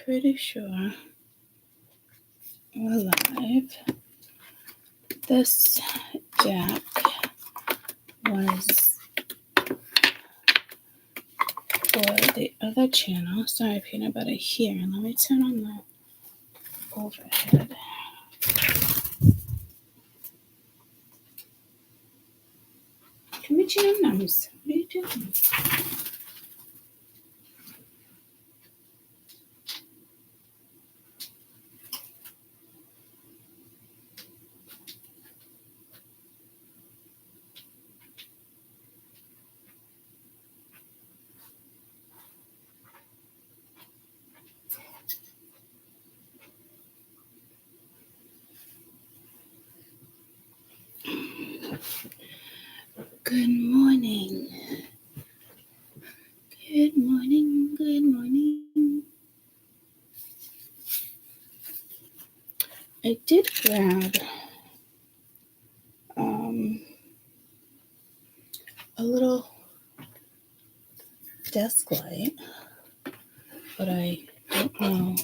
pretty sure we're live. This Jack was for the other channel. Sorry, peanut butter here. Let me turn on the overhead. Come here, your nose. What are you doing? Good morning. Good morning. Good morning. I did grab a little desk light, but I don't know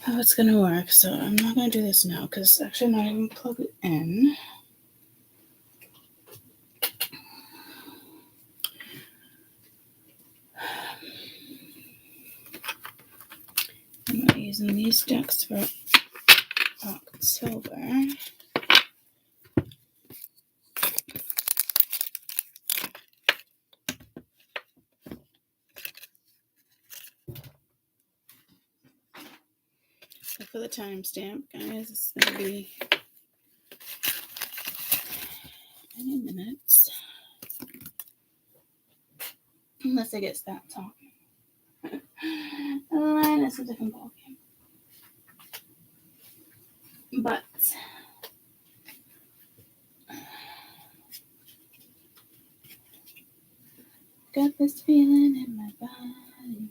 how it's gonna work, so I'm not gonna do this now because it's actually not even plugged in. I'm not using these decks for October. So for the timestamp, guys, it's gonna be any minutes. Unless I get stopped talking. And that's a different ballgame. But got this feeling in my body.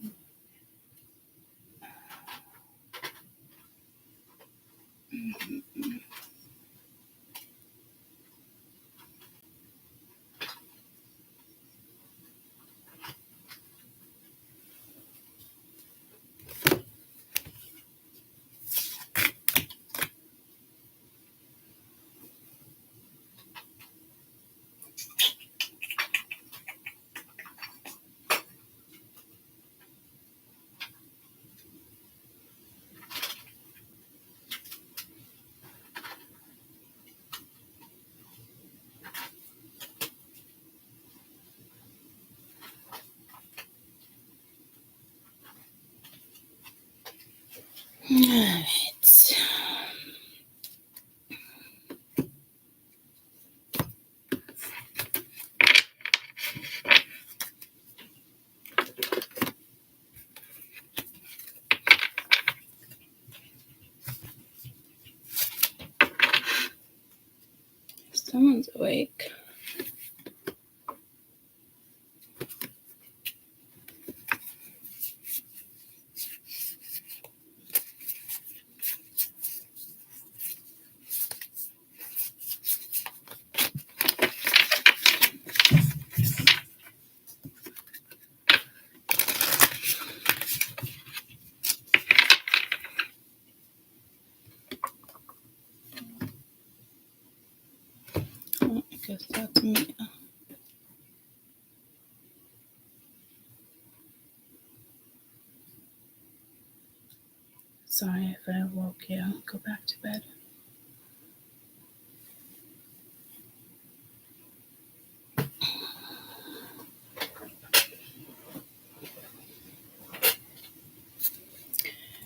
Alright. Someone's awake. Oh, I guess that's me. Sorry if I woke you. Go back to bed.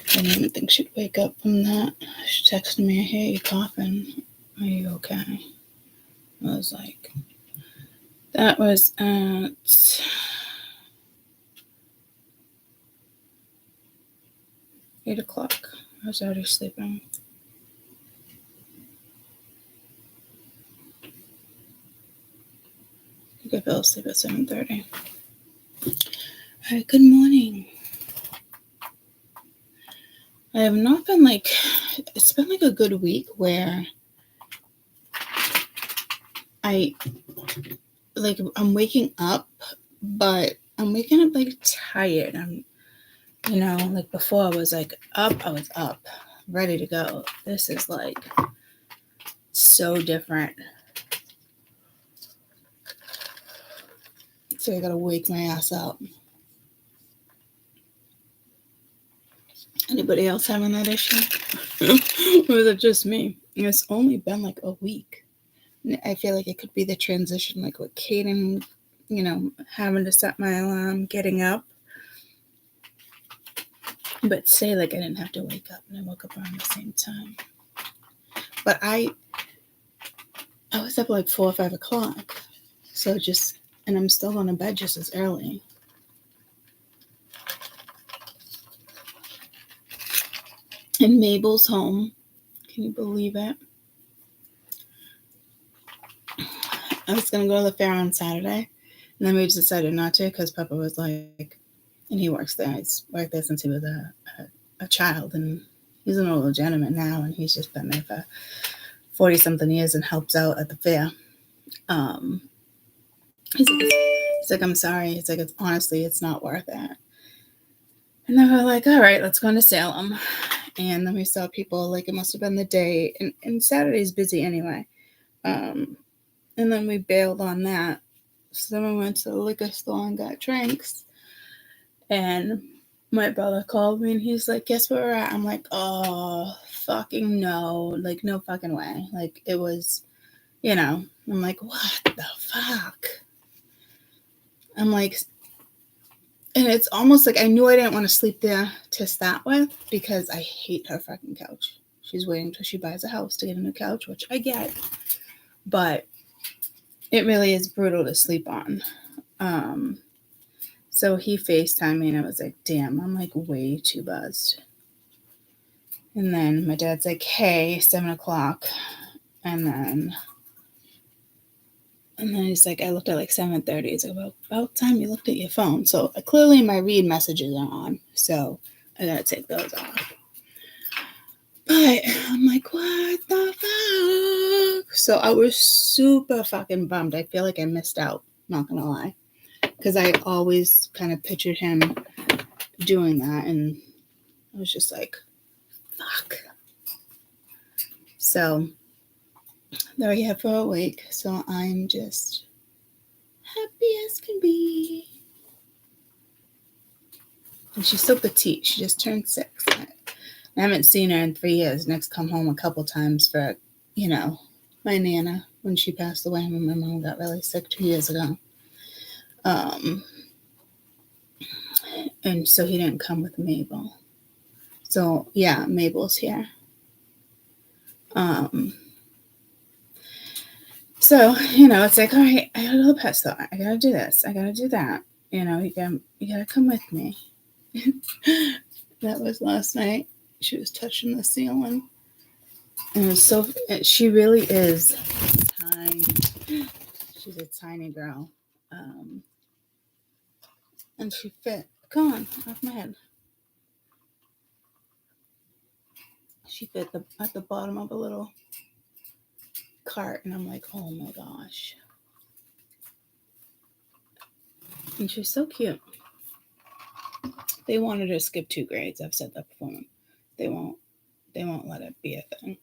I didn't even think she'd wake up from that. She texted me, I hear you coughing. Are you okay? I was like, that was at 8 o'clock. I was already sleeping. I think I fell asleep at 7:30. All right, good morning. I have not been it's been like a good week where I'm waking up, but I'm waking up like tired. Like before I was like up, I was up, ready to go. This is like so different. So I gotta wake my ass up. Anybody else having that issue? Or is it just me? It's only been like a week. I feel like it could be the transition, like with Caden, having to set my alarm, getting up. But say like I didn't have to wake up, and I woke up around the same time. But I was up like 4 or 5 o'clock. So and I'm still going to bed just as early. And Mabel's home. Can you believe it? I was going to go to the fair on Saturday. And then we just decided not to because Papa was like, and he works there. He's worked there since he was a child. And he's an old gentleman now. And he's just been there for 40-something years and helps out at the fair. He's like, I'm sorry. He's like, it's not worth it. And then we're like, all right, let's go into Salem. And then we saw people, like, it must have been the day. And Saturday's busy anyway. And then we bailed on that. So then we went to the liquor store and got drinks. And my brother called me and he's like, guess where we're at? I'm like, oh, fucking no. Like, no fucking way. Like, it was, I'm like, what the fuck? I'm like, and it's almost like I knew I didn't want to sleep there to start with because I hate her fucking couch. She's waiting till she buys a house to get a new couch, which I get. But it really is brutal to sleep on. So he FaceTimed me and I was like, damn, I'm like way too buzzed. And then my dad's like, hey, 7 o'clock. And then he's like, I looked at like 7:30. He's like, well, about time you looked at your phone. So clearly my read messages are on. So I got to take those off. But I'm like, what the fuck? So I was super fucking bummed. I feel like I missed out, not going to lie. Because I always kind of pictured him doing that. And I was just like, fuck. So there we have for a week. So I'm just happy as can be. And she's so petite. She just turned 6. I haven't seen her in 3 years. Next, come home a couple times for, my Nana when she passed away when my mom got really sick 2 years ago. And so he didn't come with Mabel. So yeah, Mabel's here. So, it's like, all right, I gotta go to the pet store. I gotta do this. I gotta do that. You gotta come with me. That was last night. She was touching the ceiling. And it was she really is tiny. She's a tiny girl. And she fit. Come on, off my head. She fit at the bottom of a little cart. And I'm like, oh my gosh. And she's so cute. They wanted her to skip 2 grades. I've said that before. They won't let it be a thing.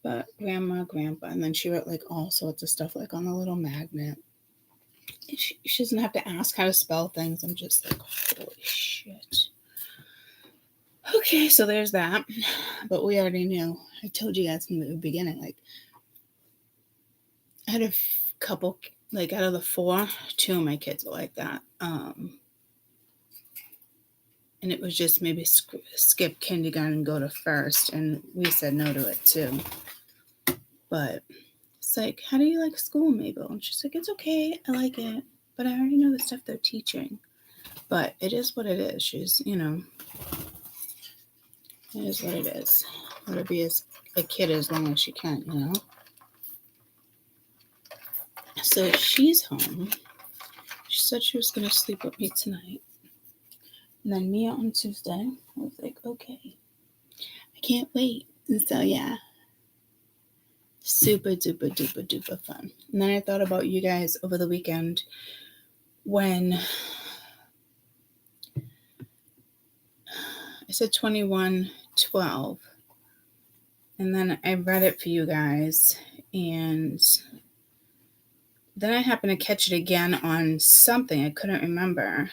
But grandma, grandpa, and then she wrote like all sorts of stuff like on the little magnet. She doesn't have to ask how to spell things. I'm just like, holy shit. Okay, so there's that. But we already knew. I told you guys from the beginning, like, I had a couple, like, out of the 4, 2 of my kids were like that. And it was just maybe skip kindergarten and go to first. And we said no to it too. But it's like, how do you like school, Mabel? And she's like, it's okay. I like it. But I already know the stuff they're teaching. But it is what it is. She's, it is what it is. Let her be a kid as long as she can, So she's home. She said she was going to sleep with me tonight. And then me on Tuesday, I was like, okay, I can't wait. And so, yeah, super duper duper duper fun. And then I thought about you guys over the weekend when I said 2112. And then I read it for you guys. And then I happened to catch it again on something. I couldn't remember.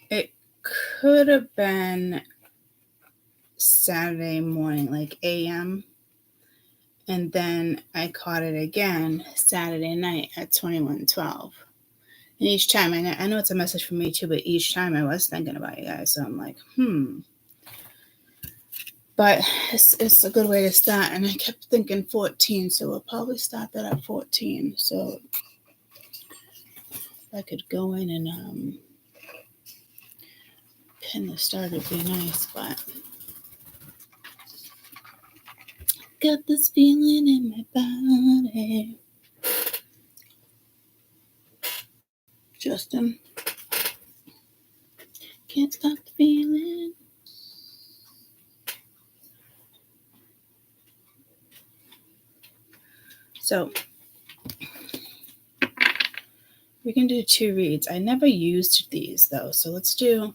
It could have been Saturday morning, like AM. And then I caught it again Saturday night at 2112. And each time, I know it's a message for me too, but each time I was thinking about you guys. So I'm like, But it's a good way to start. And I kept thinking 14, so we'll probably start that at 14. So if I could go in and pin the start, it'd be nice, but got this feeling in my body. Justin, can't stop the feeling. So we can do 2 reads. I never used these though, so let's do.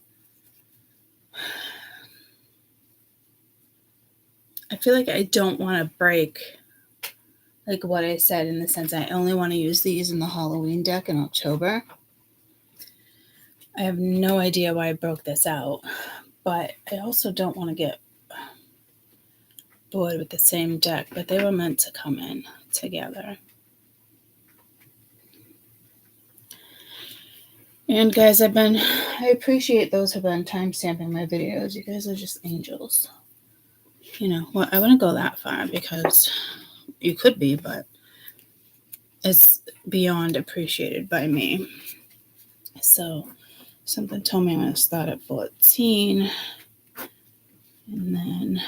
I feel like I don't want to break like what I said, in the sense I only want to use these in the Halloween deck in October. I have no idea why I broke this out, but I also don't want to get bored with the same deck, but they were meant to come in together. And guys, I appreciate those who've been timestamping my videos. You guys are just angels. You know, well, I wouldn't go that far because you could be, but it's beyond appreciated by me. So something told me I'm going to start at 14 and then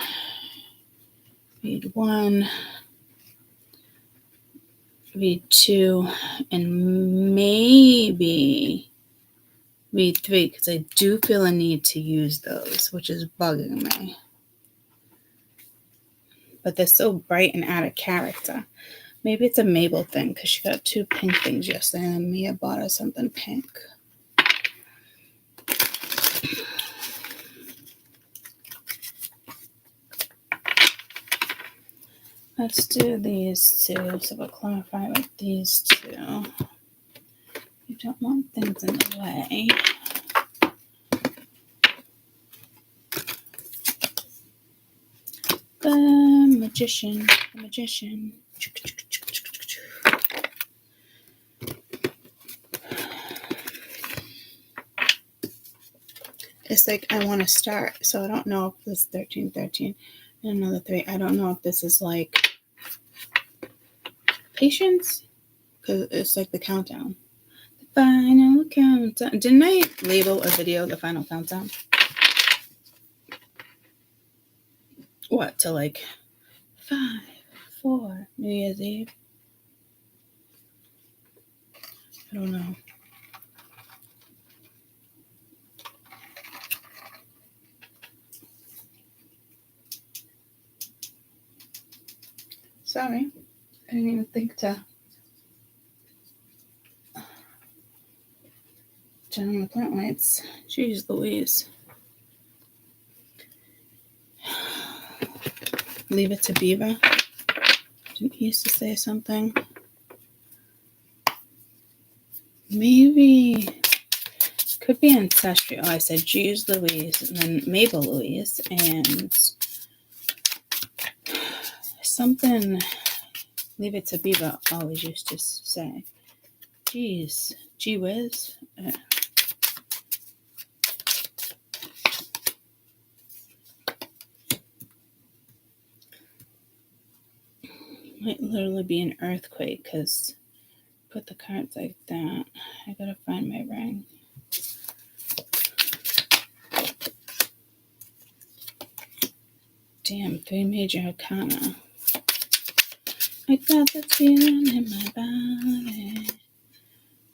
read 1, read 2, and maybe read 3, because I do feel a need to use those, which is bugging me. But they're so bright and out of character. Maybe it's a Mabel thing, because she got 2 pink things yesterday, and Mia bought her something pink. Let's do these 2. So we'll clarify with these 2. You don't want things in the way. The magician. It's like I want to start, so I don't know if this 13, and another 3. I don't know if this is like patience, because it's like the countdown. The final countdown. Didn't I label a video the final countdown? What, to like 5, 4, New Year's Eve? I don't know. Sorry, I didn't even think to turn on the plant lights. Jeez Louise. Leave it to Beaver. Didn't he used to say something? Maybe could be ancestral. Oh, I said Jeez Louise and then Mabel Louise and something. Leave it to Beaver always used to say. Jeez, gee whiz. Might literally be an earthquake because put the cards like that. I gotta find my ring. Damn, 3 major arcana. I got that feeling in my body.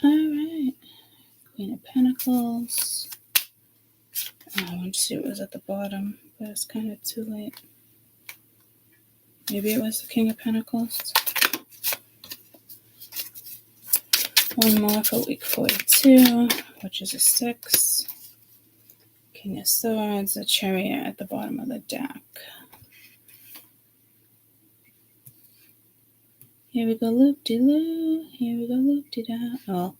Alright. Queen of Pentacles. I want to see what was at the bottom, but it's kind of too late. Maybe it was the King of Pentacles. One more for week 42, which is a 6. King of Swords, a Chariot at the bottom of the deck. Here we go, loop-de-loo. Here we go, loop-de-da. Well,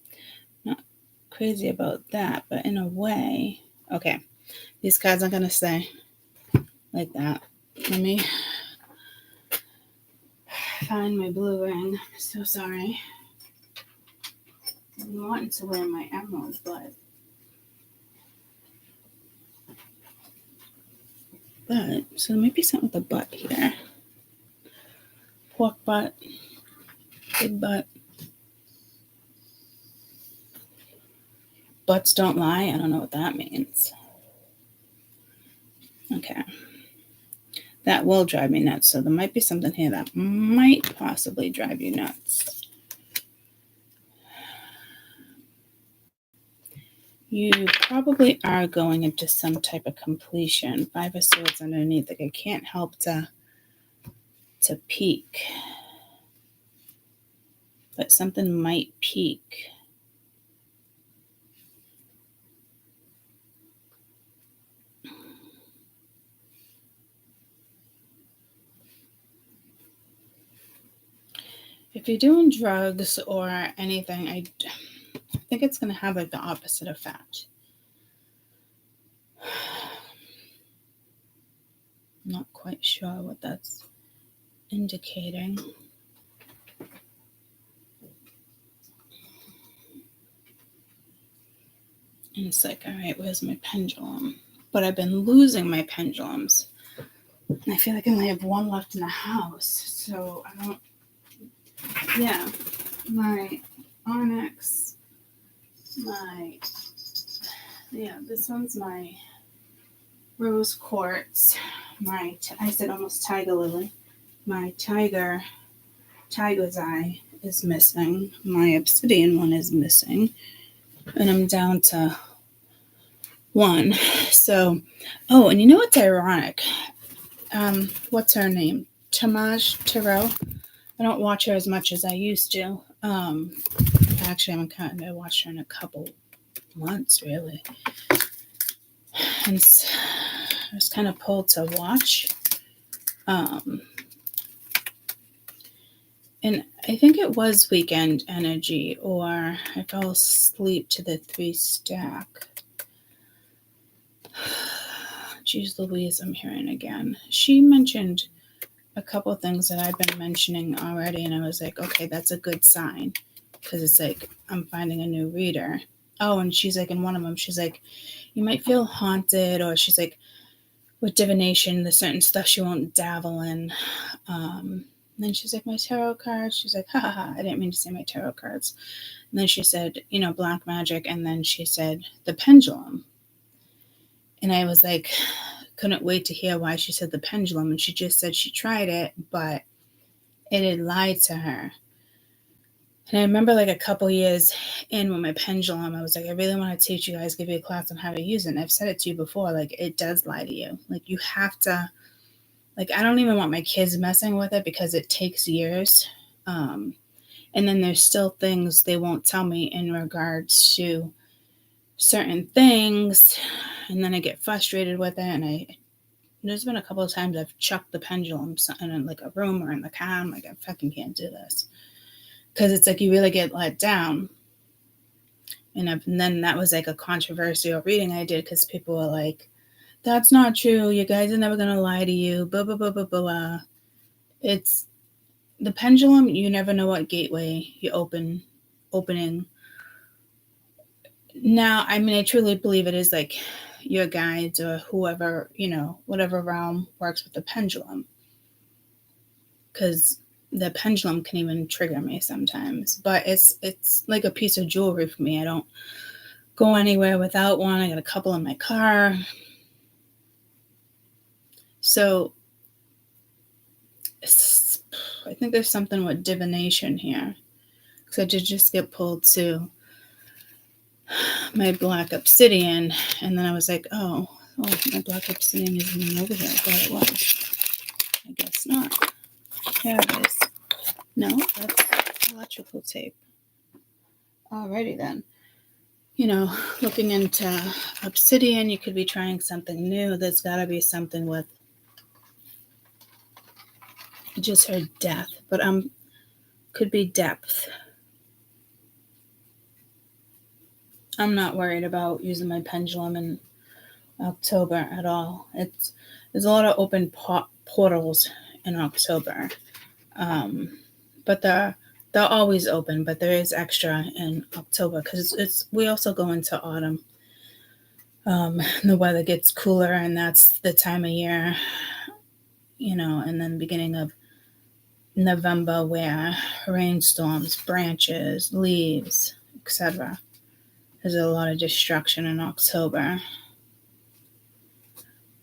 not crazy about that, but in a way. Okay, these cards aren't going to stay like that. Let me find my blue ring. I'm so sorry. I'm wanting to wear my emerald, but so there might be something with the butt here. Pork butt, big butt. Butts don't lie. I don't know what that means. Okay. That will drive me nuts. So there might be something here that might possibly drive you nuts. You probably are going into some type of completion. 5 of Swords underneath. Like, I can't help to peek. But something might peak. If you're doing drugs or anything, I think it's going to have like the opposite effect. I'm not quite sure what that's indicating. And it's like, all right, where's my pendulum? But I've been losing my pendulums. And I feel like I only have one left in the house. So I don't, yeah, my onyx, this one's my rose quartz, I said almost tiger lily, my tiger's eye is missing, my obsidian one is missing, and I'm down to 1. So, and you know what's ironic? What's her name? Tamaj Terrell. I don't watch her as much as I used to. Actually, I watched her in a couple months, really. And I was kind of pulled to watch. And I think it was weekend energy, or I fell asleep to the 3 stack. Jeez Louise, I'm hearing again. She mentioned a couple things that I've been mentioning already, and I was like, okay, that's a good sign, because it's like I'm finding a new reader. Oh, and she's like, in one of them, she's like, you might feel haunted, or she's like, with divination, there's certain stuff she won't dabble in. And then she's like, my tarot cards. She's like, ha ha ha, I didn't mean to say my tarot cards. And then she said, black magic, and then she said the pendulum. And I was like, couldn't wait to hear why she said the pendulum. And she just said she tried it, but it had lied to her. And I remember like a couple years in with my pendulum, I was like, I really want to teach you guys, give you a class on how to use it. And I've said it to you before, like, it does lie to you. Like, you have to, like, I don't even want my kids messing with it because it takes years. And then there's still things they won't tell me in regards to certain things. And then I get frustrated with it. And there's been a couple of times I've chucked the pendulum in like a room or in the car. I'm like, I fucking can't do this. Because it's like you really get let down. And then that was like a controversial reading I did because people were like, that's not true. You guys are never going to lie to you. Blah, blah, blah, blah, blah. It's the pendulum. You never know what gateway you're opening. Now, I mean, I truly believe it is like your guides or whoever, whatever realm works with the pendulum. Because the pendulum can even trigger me sometimes. But it's like a piece of jewelry for me. I don't go anywhere without one. I got a couple in my car. So I think there's something with divination here. Because I did just get pulled to my black obsidian. And then I was like, oh, my black obsidian isn't even over here. I thought it was. I guess not. There it is. No, that's electrical tape. Alrighty then. Looking into obsidian, you could be trying something new. There's got to be something with just her death, but could be depth. I'm not worried about using my pendulum in October at all. There's a lot of open portals in October, but they're always open. But there is extra in October because we also go into autumn. The weather gets cooler, and that's the time of year, and then beginning of November where rainstorms, branches, leaves, etc. There's a lot of destruction in October.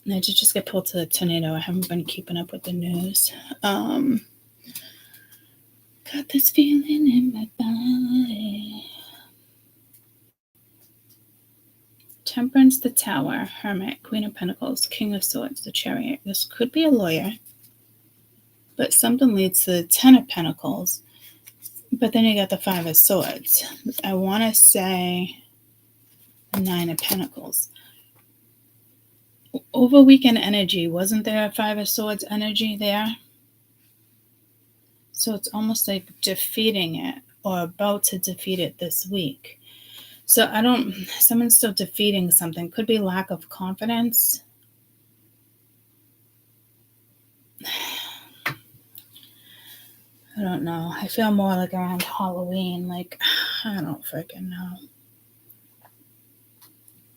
And I did just get pulled to the tornado. I haven't been keeping up with the news. Got this feeling in my body. Temperance, the Tower, Hermit, Queen of Pentacles, King of Swords, the Chariot. This could be a lawyer, but something leads to the Ten of Pentacles. But then you got the Five of Swords. I want to say the Nine of Pentacles. Over weekend energy, wasn't there a Five of Swords energy there? So it's almost like defeating it or about to defeat it this week. So someone's still defeating something. Could be lack of confidence. I don't know. I feel more like around Halloween. Like, I don't freaking know.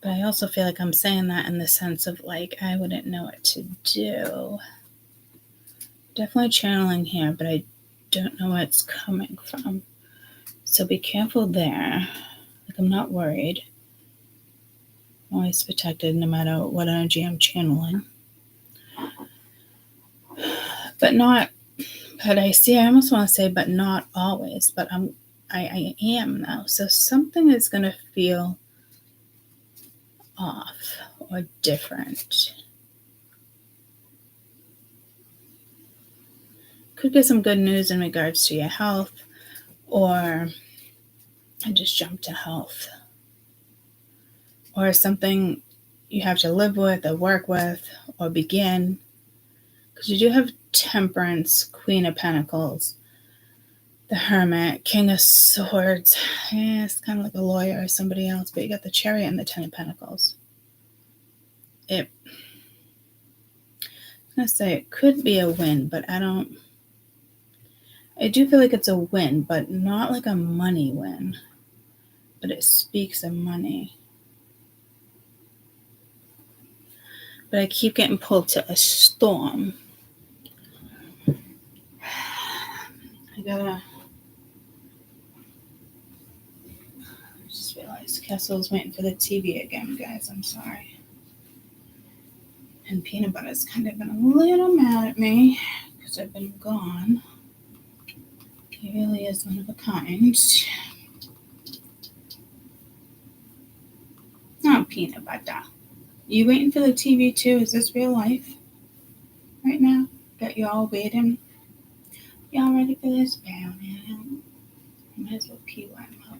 But I also feel like I'm saying that in the sense of like, I wouldn't know what to do. Definitely channeling here, but I don't know where it's coming from. So be careful there. Like, I'm not worried. I'm always protected no matter what energy I'm channeling. But I almost want to say, but not always. But I am now. So something is going to feel off or different. Could get some good news in regards to your health, or I just jumped to health, or something you have to live with or work with or begin, because you do have Temperance, Queen of Pentacles, the Hermit, King of Swords. Yeah, it's kind of like a lawyer or somebody else, but you got the Chariot and the Ten of Pentacles. I'm going to say it could be a win, but I do feel like it's a win, but not like a money win. But it speaks of money. But I keep getting pulled to a storm. I just realized Kessel's waiting for the TV again, guys. I'm sorry. And Peanut Butter's kind of been a little mad at me because I've been gone. He really is one of a kind. Oh, Peanut Butter. You waiting for the TV too? Is this real life right now? Got you all waiting? Y'all ready for this? Bam, man. I might as well pee while I'm up.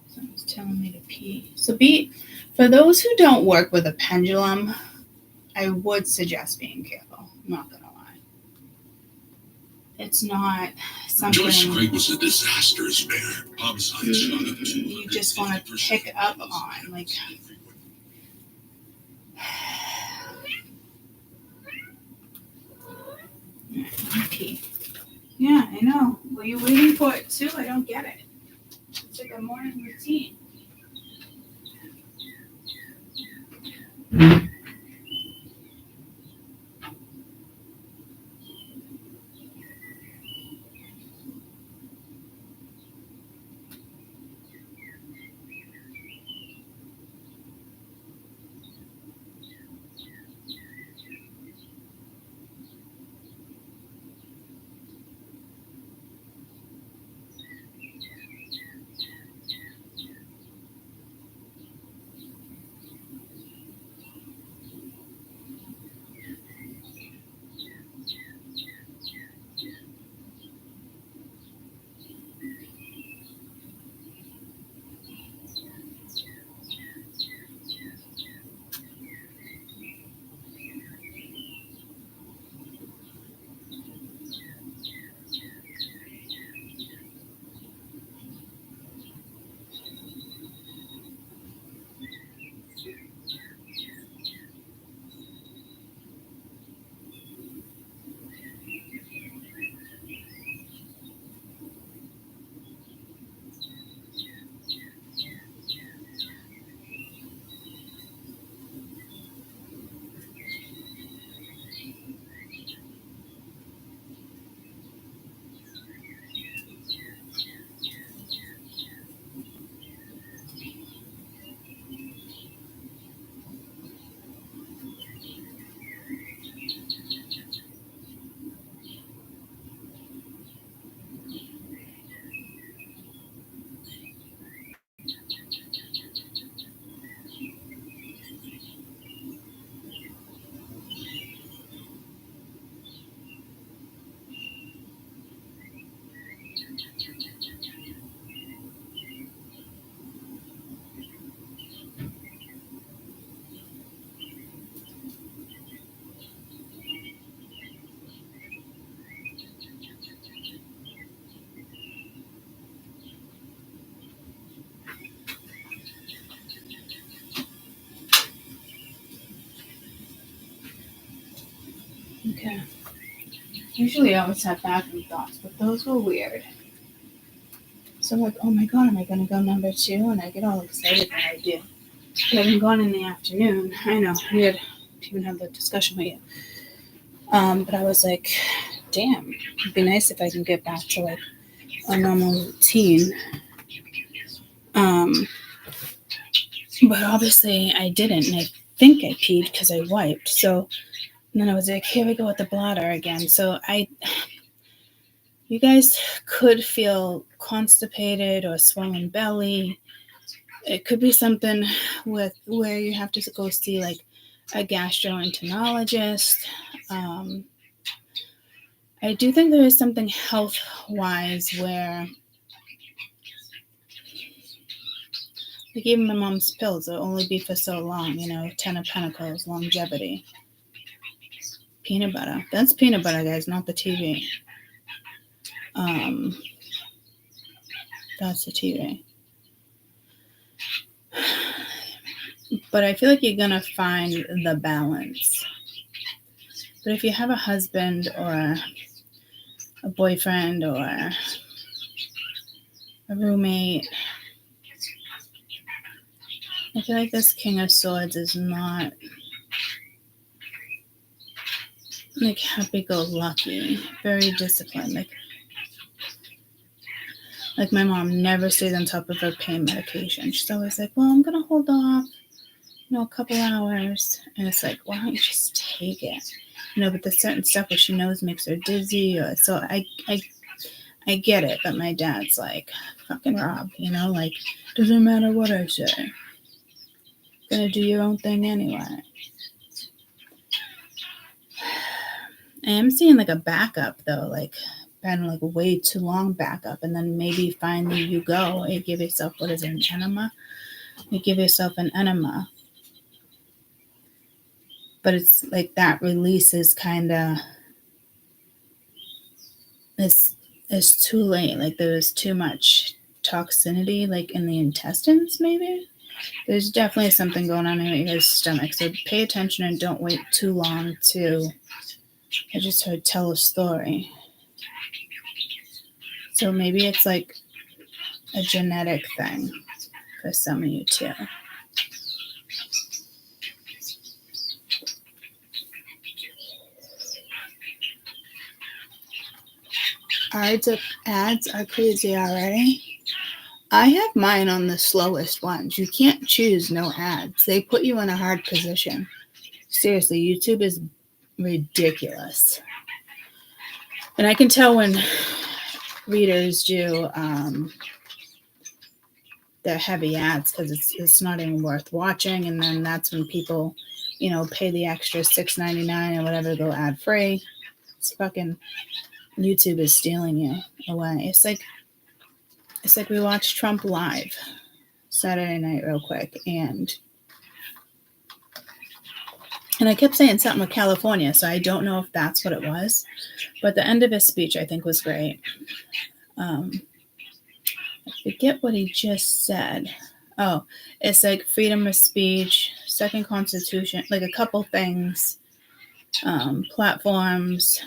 Someone's telling me to pee. So for those who don't work with a pendulum, I would suggest being careful. I'm not going to lie. It's not something George was a disastrous mayor. Homicide shot up you just want to pick up on. Like, pee. Yeah, I know. Were you waiting for it too? I don't get it. It's like a morning routine. Okay. Usually I always have bathroom thoughts, but those were weird. So I'm like, oh my god, am I going to go number 2? And I get all excited that I do. But I've been gone in the afternoon. I know, weird to even have the discussion with you. But I was like, damn, it'd be nice if I can get back to like a normal routine. But obviously I didn't, and I think I peed because I wiped. So and then I was like, here we go with the bladder again. So you guys could feel constipated or swollen belly. It could be something with where you have to go see like a gastroenterologist. I do think there is something health-wise where, like even my mom's pills will only be for so long, 10 of Pentacles, longevity. Peanut butter. That's peanut butter, guys, not the TV. That's the TV. But I feel like you're going to find the balance. But if you have a husband or a boyfriend or a roommate, I feel like this King of Swords is not like happy-go-lucky, very disciplined. Like my mom never stays on top of her pain medication. She's always like, well, I'm going to hold off, a couple hours. And it's like, why don't you just take it? But there's certain stuff that she knows makes her dizzy. So I get it. But my dad's like, fucking Rob, like, doesn't matter what I say. Gonna do your own thing anyway. I am seeing like a backup though, like kind of like way too long backup, and then maybe finally you go. You give yourself an enema. You give yourself an enema, but it's like that release is kind of it's too late. Like there was too much toxicity, like in the intestines, maybe. There's definitely something going on in your stomach, so pay attention and don't wait too long to. I just heard tell a story. So maybe it's like a genetic thing for some of you too. Ads are crazy already. I have mine on the slowest ones. You can't choose no ads. They put you in a hard position. Seriously, YouTube is ridiculous. And I can tell when readers do the heavy ads because it's not even worth watching. And then that's when people, pay the extra $6.99 or whatever to go ad free. It's fucking YouTube is stealing you away. It's like we watched Trump live Saturday night real quick, and I kept saying something with California, so I don't know if that's what it was. But the end of his speech, I think, was great. I forget what he just said. Oh, it's like freedom of speech, second constitution, like a couple things, platforms,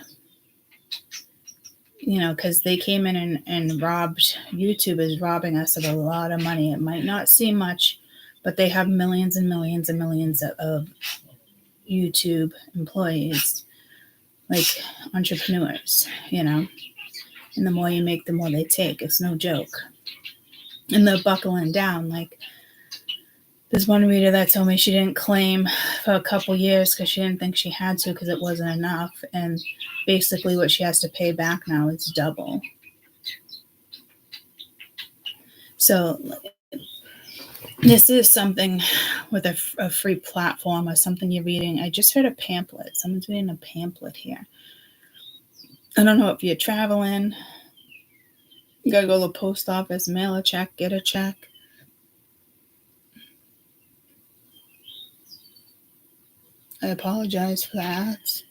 because they came in and robbed. YouTube is robbing us of a lot of money. It might not seem much, but they have millions and millions and millions of YouTube employees, like entrepreneurs, and the more you make, the more they take. It's no joke. And they're buckling down. Like there's one reader that told me she didn't claim for a couple years because she didn't think she had to because it wasn't enough. And basically what she has to pay back now is double. So this is something with a free platform or something you're reading. I just heard a pamphlet. Someone's reading a pamphlet here. I don't know if you're traveling. You gotta go to the post office, mail a check, get a check. I apologize for that.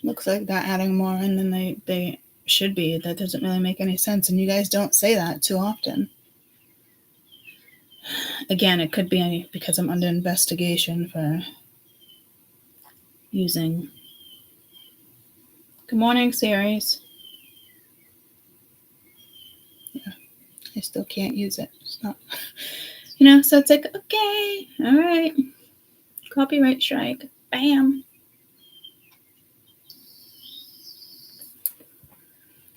Looks like they're adding more in than they should be. That doesn't really make any sense. And you guys don't say that too often. Again, it could be because I'm under investigation for using Good morning, series. Yeah, I still can't use it. It's not, so it's like, okay, all right. Copyright strike. Bam.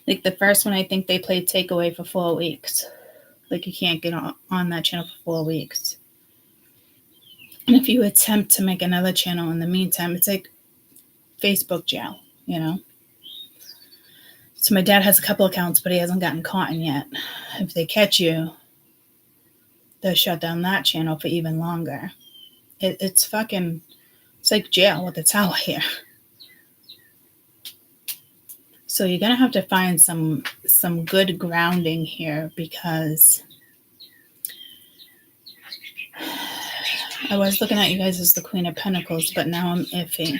Like the first one, I think they played Takeaway for 4 weeks. Like you can't get on that channel for 4 weeks. And if you attempt to make another channel in the meantime, it's like Facebook jail, So my dad has a couple accounts, but he hasn't gotten caught in yet. If they catch you, they'll shut down that channel for even longer. It's like jail with a towel here. So you're going to have to find some good grounding here, because I was looking at you guys as the Queen of Pentacles, but now I'm iffy.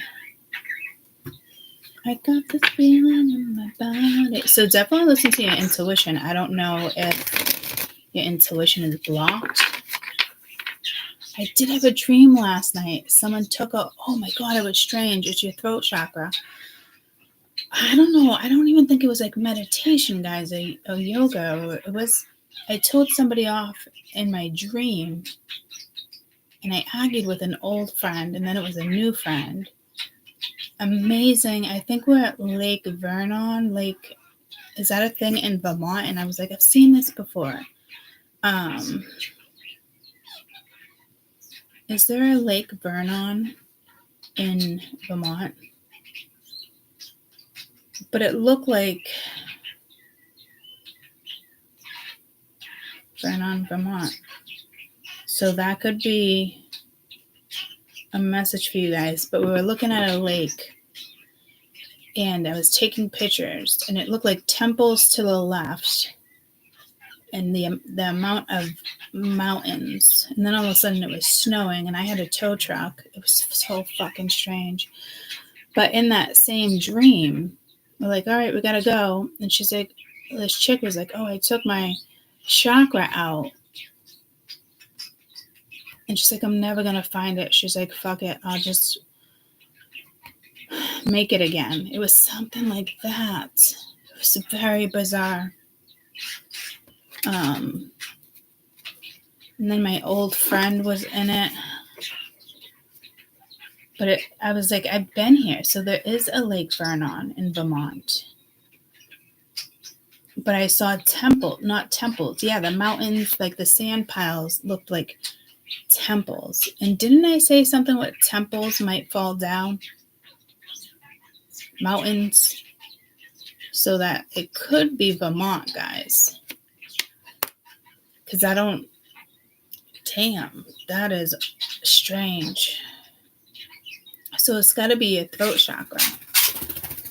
I got this feeling in my body. So definitely listen to your intuition. I don't know if your intuition is blocked. I did have a dream last night. Someone took oh my God, it was strange. It's your throat chakra. I don't know. I don't even think it was like meditation, guys, or yoga. I told somebody off in my dream, and I argued with an old friend, and then it was a new friend. Amazing. I think we're at Lake Vernon. Is that a thing in Vermont? And I was like, I've seen this before. Is there a Lake Vernon in Vermont? But it looked like Vernon, Vermont. So that could be a message for you guys. But we were looking at a lake, and I was taking pictures, and it looked like temples to the left, and the amount of mountains. And then all of a sudden it was snowing, and I had a tow truck. It was so fucking strange. But in that same dream, we're like, all right, we gotta go. And she's like, this chick was like, oh, I took my chakra out. And she's like, I'm never gonna find it. She's like, fuck it, I'll just make it again. It was something like that. It was very bizarre. And then my old friend was in it. But I was like, I've been here. So there is a Lake Vernon in Vermont. But I saw not temples. Yeah, the mountains, like the sand piles, looked like temples. And didn't I say something with temples might fall down? Mountains. So that it could be Vermont, guys. Because damn, that is strange. So it's got to be a throat chakra.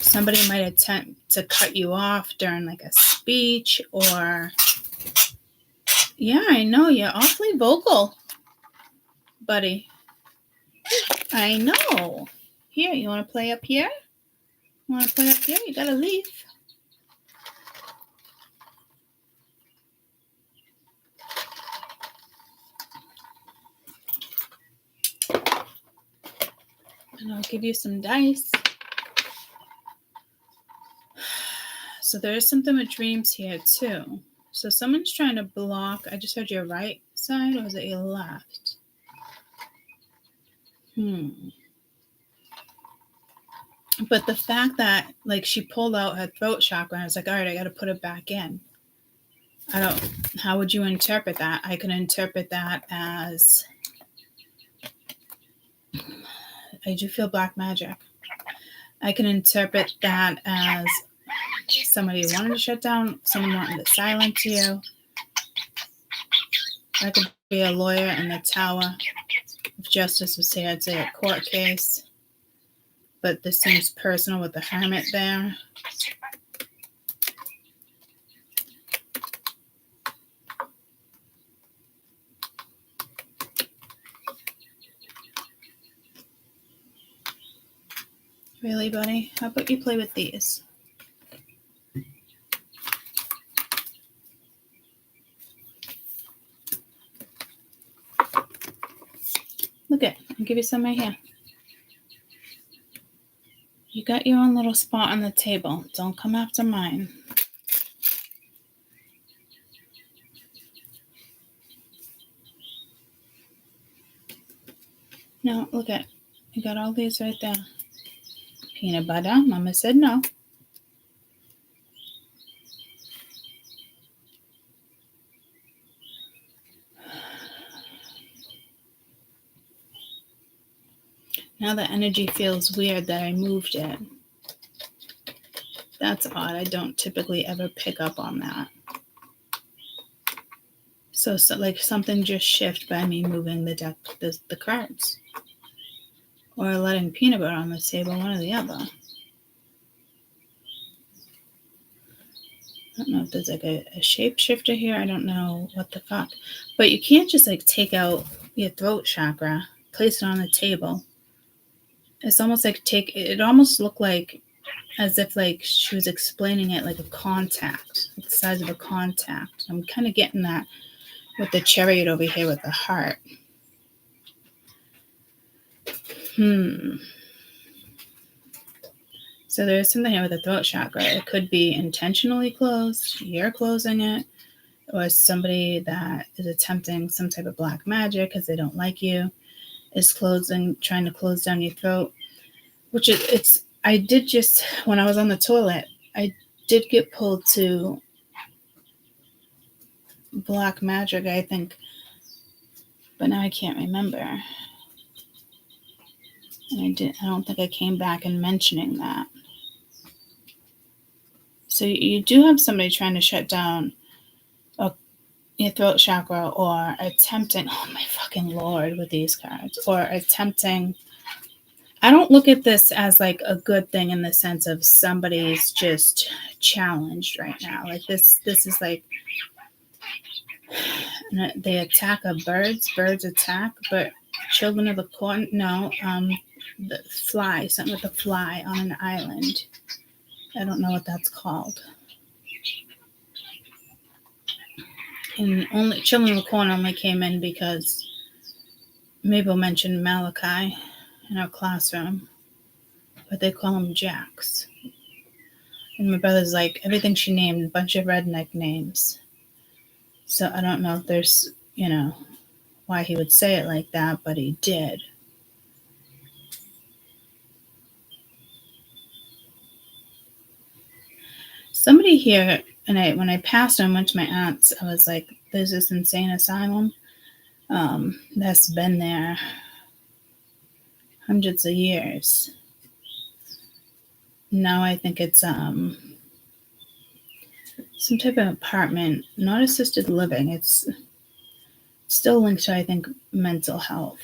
Somebody might attempt to cut you off during like a speech, or yeah, I know you're awfully vocal, buddy. I know. Here, you want to play up here? You gotta leave. And I'll give you some dice. So there's something with dreams here too. So someone's trying to block. I just heard your right side, or was it your left? But the fact that like she pulled out her throat chakra, and I was like, all right, I got to put it back in. How would you interpret that? I can interpret that as, I do feel black magic. I can interpret that as somebody wanted to shut down, someone wanted to silence you. That could be a lawyer in the Tower. If justice was here, I'd say a court case. But this seems personal with the Hermit there. Really, buddy? How about you play with these? Look at, I'll give you some right here. You got your own little spot on the table. Don't come after mine. No, look at, you got all these right there. Peanut butter. Mama said no. Now the energy feels weird that I moved it. That's odd. I don't typically ever pick up on that. So like something just shift by me moving the deck, the cards. Or letting peanut butter on the table, one or the other. I don't know if there's like a shapeshifter here. I don't know what the fuck. But you can't just like take out your throat chakra, place it on the table. It's almost like it almost looked like as if like she was explaining it like a contact, like the size of a contact. I'm kind of getting that with the chariot over here with the heart. So there's something here with the throat chakra. It could be intentionally closed, you're closing it, or somebody that is attempting some type of black magic because they don't like you is trying to close down your throat. Which I did just, when I was on the toilet, I did get pulled to black magic, I think, but now I can't remember. And I don't think I came back and mentioning that. So you do have somebody trying to shut down your throat chakra or attempting, oh my fucking Lord, with these cards, or attempting. I don't look at this as like a good thing in the sense of somebody's just challenged right now. Like this is like they attack birds attack, but children of the corn, no, the fly, something with a fly on an island. I don't know what that's called. And only children of the corn only came in because Mabel mentioned Malachi in our classroom, but they call him Jax. And my brother's like, everything she named, a bunch of redneck names. So I don't know if there's, why he would say it like that, but he did. Somebody here, and when I passed and went to my aunt's, I was like, there's this insane asylum that's been there hundreds of years. Now I think it's some type of apartment, not assisted living. It's still linked to, I think, mental health.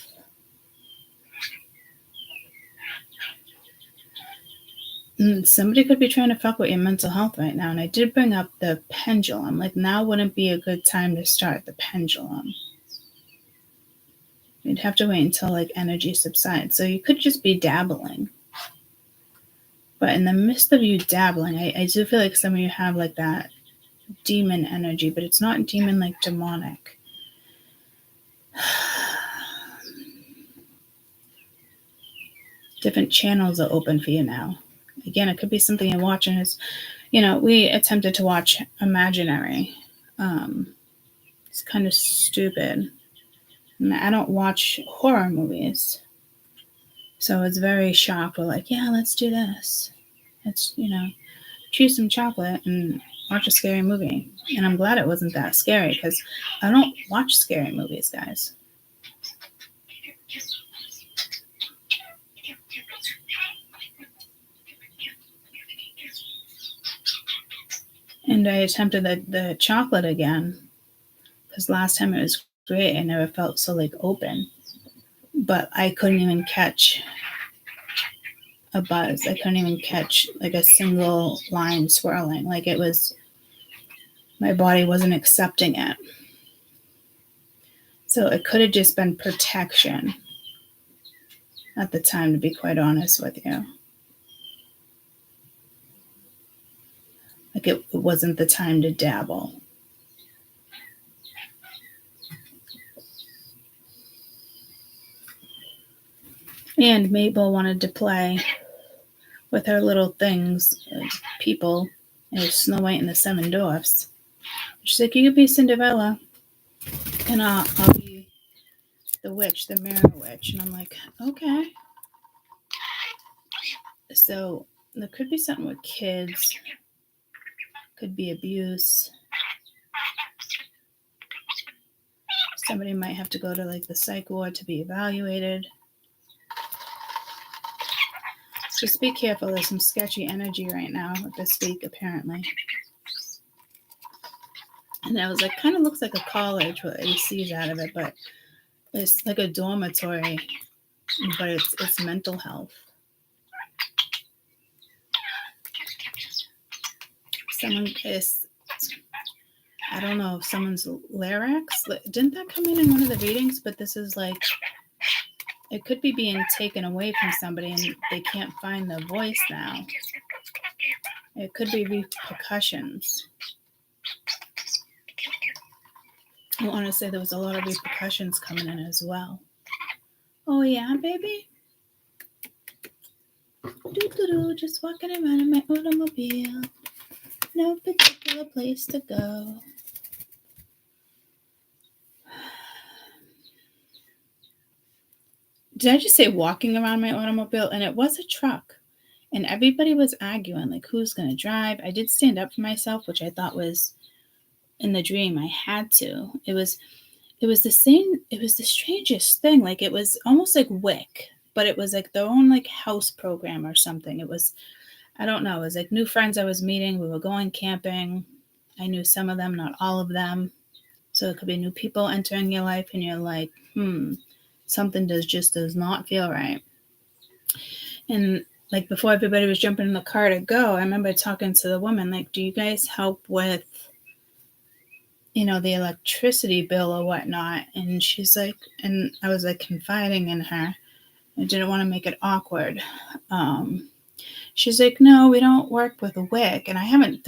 And somebody could be trying to fuck with your mental health right now. And I did bring up the pendulum. Like, now wouldn't be a good time to start the pendulum. You'd have to wait until like energy subsides. So you could just be dabbling. But in the midst of you dabbling, I do feel like some of you have like that demon energy, but it's not demon like demonic. Different channels are open for you now. Again, it could be something you're watching. We attempted to watch Imaginary. It's kind of stupid. And I don't watch horror movies. So it's very shocked. We're like, yeah, let's do this. Let's, choose some chocolate and watch a scary movie. And I'm glad it wasn't that scary because I don't watch scary movies, guys. And I attempted the chocolate again because last time it was great. I never felt so like open. But I couldn't even catch a buzz. I couldn't even catch like a single line swirling. Like it was, my body wasn't accepting it. So it could have just been protection at the time, to be quite honest with you. Like it wasn't the time to dabble. And Mabel wanted to play with her little things, people. It was Snow White and the Seven Dwarfs. She's like, you could be Cinderella, and I'll be the witch, the mirror witch. And I'm like, okay. So there could be something with kids. Could be abuse. Somebody might have to go to like the psych ward to be evaluated. Just be careful. There's some sketchy energy right now with this week, apparently. And I was like, kind of looks like a college with ACs out of it, but it's like a dormitory, but it's mental health. Someone is, I don't know if someone's larynx. Didn't that come in one of the readings? But this is like, it could be being taken away from somebody and they can't find the voice now. It could be repercussions. I want to say there was a lot of repercussions coming in as well. Oh yeah, baby. Doo-doo-doo, just walking around in my automobile. No particular place to go. Did I just say walking around my automobile? And it was a truck. And everybody was arguing, like, who's going to drive? I did stand up for myself, which I thought was in the dream. I had to. It was the same. It was the strangest thing. Like, it was almost like WIC, but it was like their own like house program or something. It was, I don't know. It was like new friends I was meeting. We were going camping. I knew some of them, not all of them. So it could be new people entering your life and you're like, something does not feel right. And like before everybody was jumping in the car to go, I remember talking to the woman, like, do you guys help with, the electricity bill or whatnot? And she's like, and I was like confiding in her. I didn't want to make it awkward. She's like, no, we don't work with WIC. And I haven't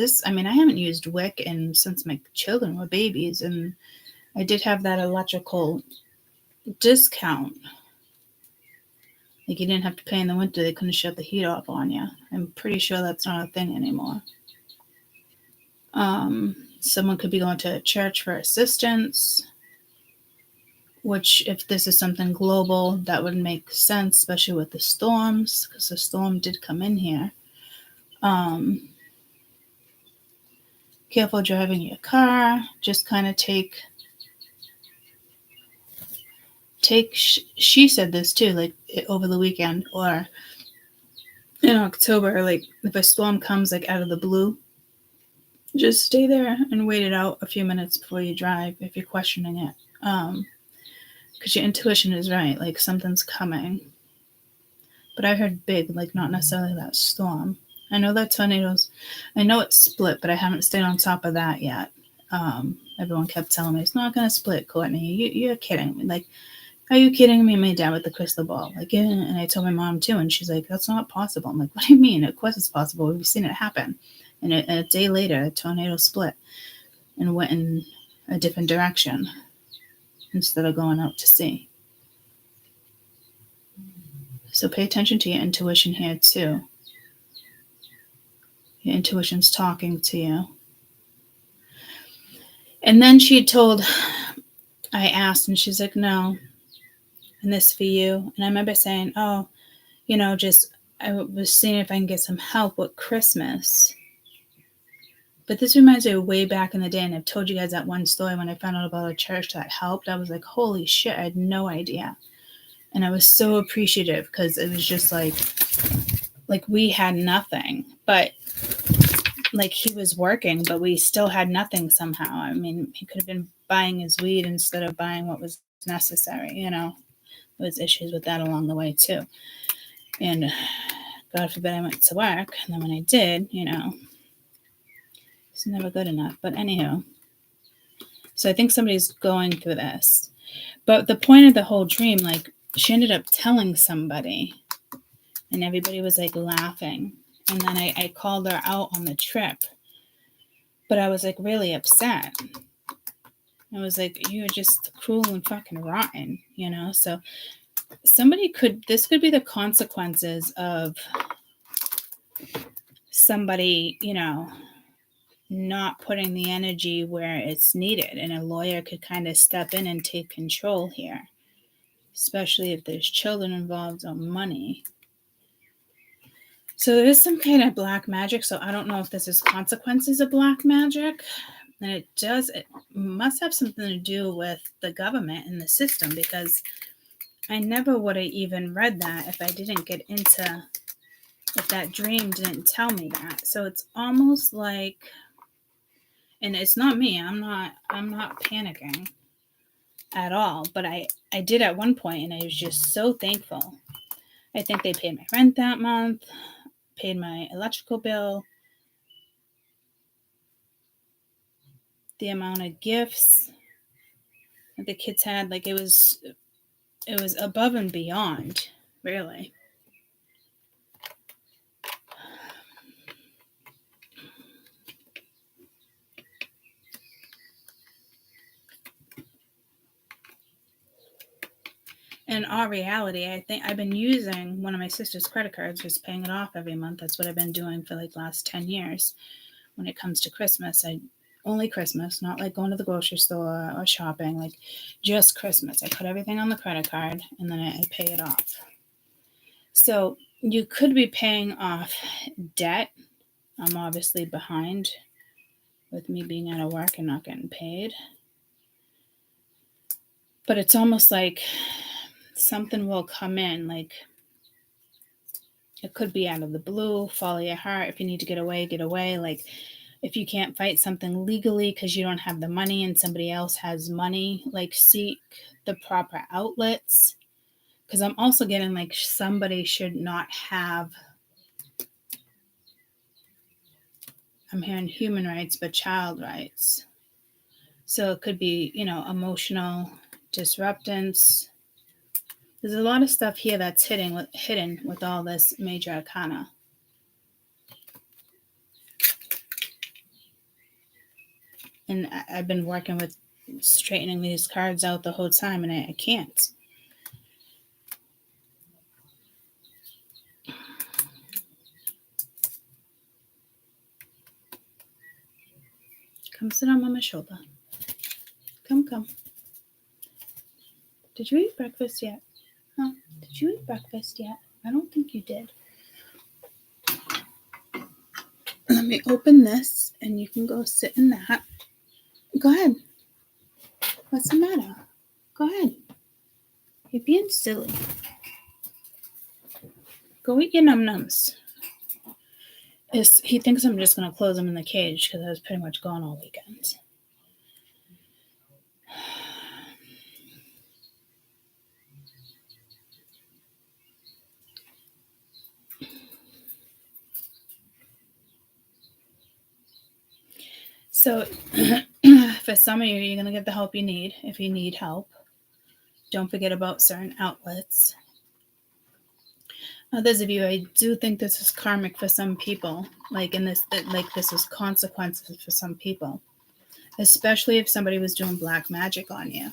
used WIC since my children were babies. And I did have that electrical discount. Like you didn't have to pay in the winter. They couldn't shut the heat off on you. I'm pretty sure that's not a thing anymore. Someone could be going to a church for assistance, which if this is something global, that would make sense, especially with the storms, because the storm did come in here. Careful driving your car. Just kind of take, she said this too, like over the weekend or in October, like if a storm comes like out of the blue, just stay there and wait it out a few minutes before you drive if you're questioning it. Because your intuition is right, like something's coming. But I heard big, like not necessarily that storm. I know that tornadoes, I know it's split, but I haven't stayed on top of that yet. Everyone kept telling me, it's not going to split, Courtney. You're kidding me. Like, are you kidding me? My dad with the crystal ball. Like, yeah. And I told my mom too, and she's like, that's not possible. I'm like, what do you mean? Of course it's possible. We've seen it happen. And a day later, a tornado split and went in a different direction instead of going out to sea. So pay attention to your intuition here too. Your intuition's talking to you. And then she told, I asked, and she's like, no, and this for you. And I remember saying, oh, I was seeing if I can get some help with Christmas. But this reminds me of way back in the day, and I've told you guys that one story when I found out about a church that helped. I was like, holy shit, I had no idea. And I was so appreciative because it was just like we had nothing. But like he was working, but we still had nothing somehow. I mean, he could have been buying his weed instead of buying what was necessary, There was issues with that along the way too. And God forbid I went to work. And then when I did, it's never good enough. But anyhow, so I think somebody's going through this. But the point of the whole dream, like she ended up telling somebody and everybody was like laughing. And then I called her out on the trip. But I was like really upset. I was like, you're just cruel and fucking rotten, So this could be the consequences of somebody, not putting the energy where it's needed. And a lawyer could kind of step in and take control here, especially if there's children involved or money. So there is some kind of black magic. So I don't know if this is consequences of black magic. And it must have something to do with the government and the system, because I never would have even read that if I didn't get into, if that dream didn't tell me that. So it's almost like, and it's not me, I'm not panicking at all, but I did at one point, and I was just so thankful. I think they paid my rent that month, paid my electrical bill, the amount of gifts that the kids had, like it was above and beyond, really. In all reality, I think I've been using one of my sister's credit cards, just paying it off every month. That's what I've been doing for like the last 10 years. When it comes to Christmas, only Christmas, not like going to the grocery store or shopping, like just Christmas. I put everything on the credit card and then I pay it off. So you could be paying off debt. I'm obviously behind with me being out of work and not getting paid. But it's almost like something will come in, like it could be out of the blue, follow your heart. If you need to get away, get away. Like if you can't fight something legally because you don't have the money and somebody else has money, like seek the proper outlets. Because I'm also getting like somebody should not have, I'm hearing human rights, but child rights. So it could be, emotional disruptance. There's a lot of stuff here that's hidden with all this major arcana. And I've been working with straightening these cards out the whole time, and I can't. Come sit on Mama's shoulder. Come. Did you eat breakfast yet? Huh? Did you eat breakfast yet? I don't think you did. Let me open this, and you can go sit in that. Go ahead. What's the matter? Go ahead. You're being silly. Go eat your num-nums. He thinks I'm just going to close him in the cage because I was pretty much gone all weekend. So for some of you, you're going to get the help you need if you need help. Don't forget about certain outlets. Others of you, I do think this is karmic for some people. This is consequences for some people. Especially if somebody was doing black magic on you.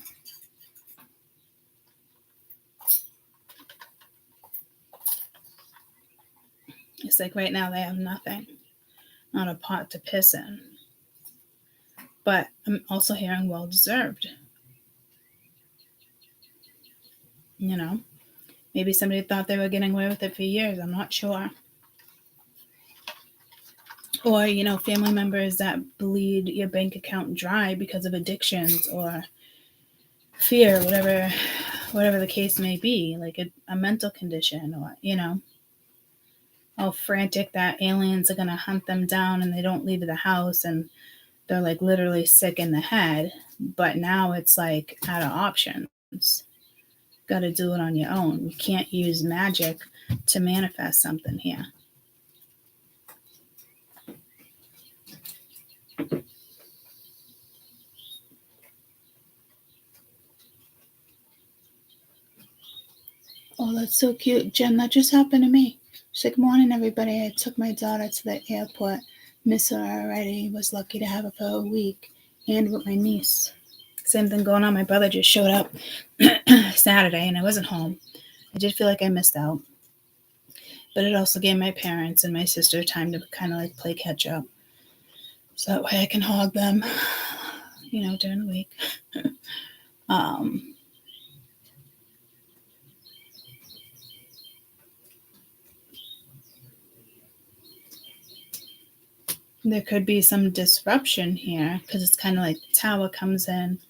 It's like right now they have nothing. Not a pot to piss in. But I'm also hearing well-deserved. Maybe somebody thought they were getting away with it for years. I'm not sure. Or, family members that bleed your bank account dry because of addictions or fear, whatever the case may be, like a mental condition, or, how frantic that aliens are going to hunt them down and they don't leave the house and they're like literally sick in the head. But now it's like out of options. Got to do it on your own. You can't use magic to manifest something here. Oh, that's so cute. Jen, that just happened to me. She's like, morning, everybody. I took my daughter to the airport. Miss her already. Was lucky to have her for a week. And with my niece. Same thing going on. My brother just showed up Saturday, and I wasn't home. I did feel like I missed out. But it also gave my parents and my sister time to kind of like play catch up. So that way I can hog them, during the week. There could be some disruption here because it's kind of like the Tower comes in.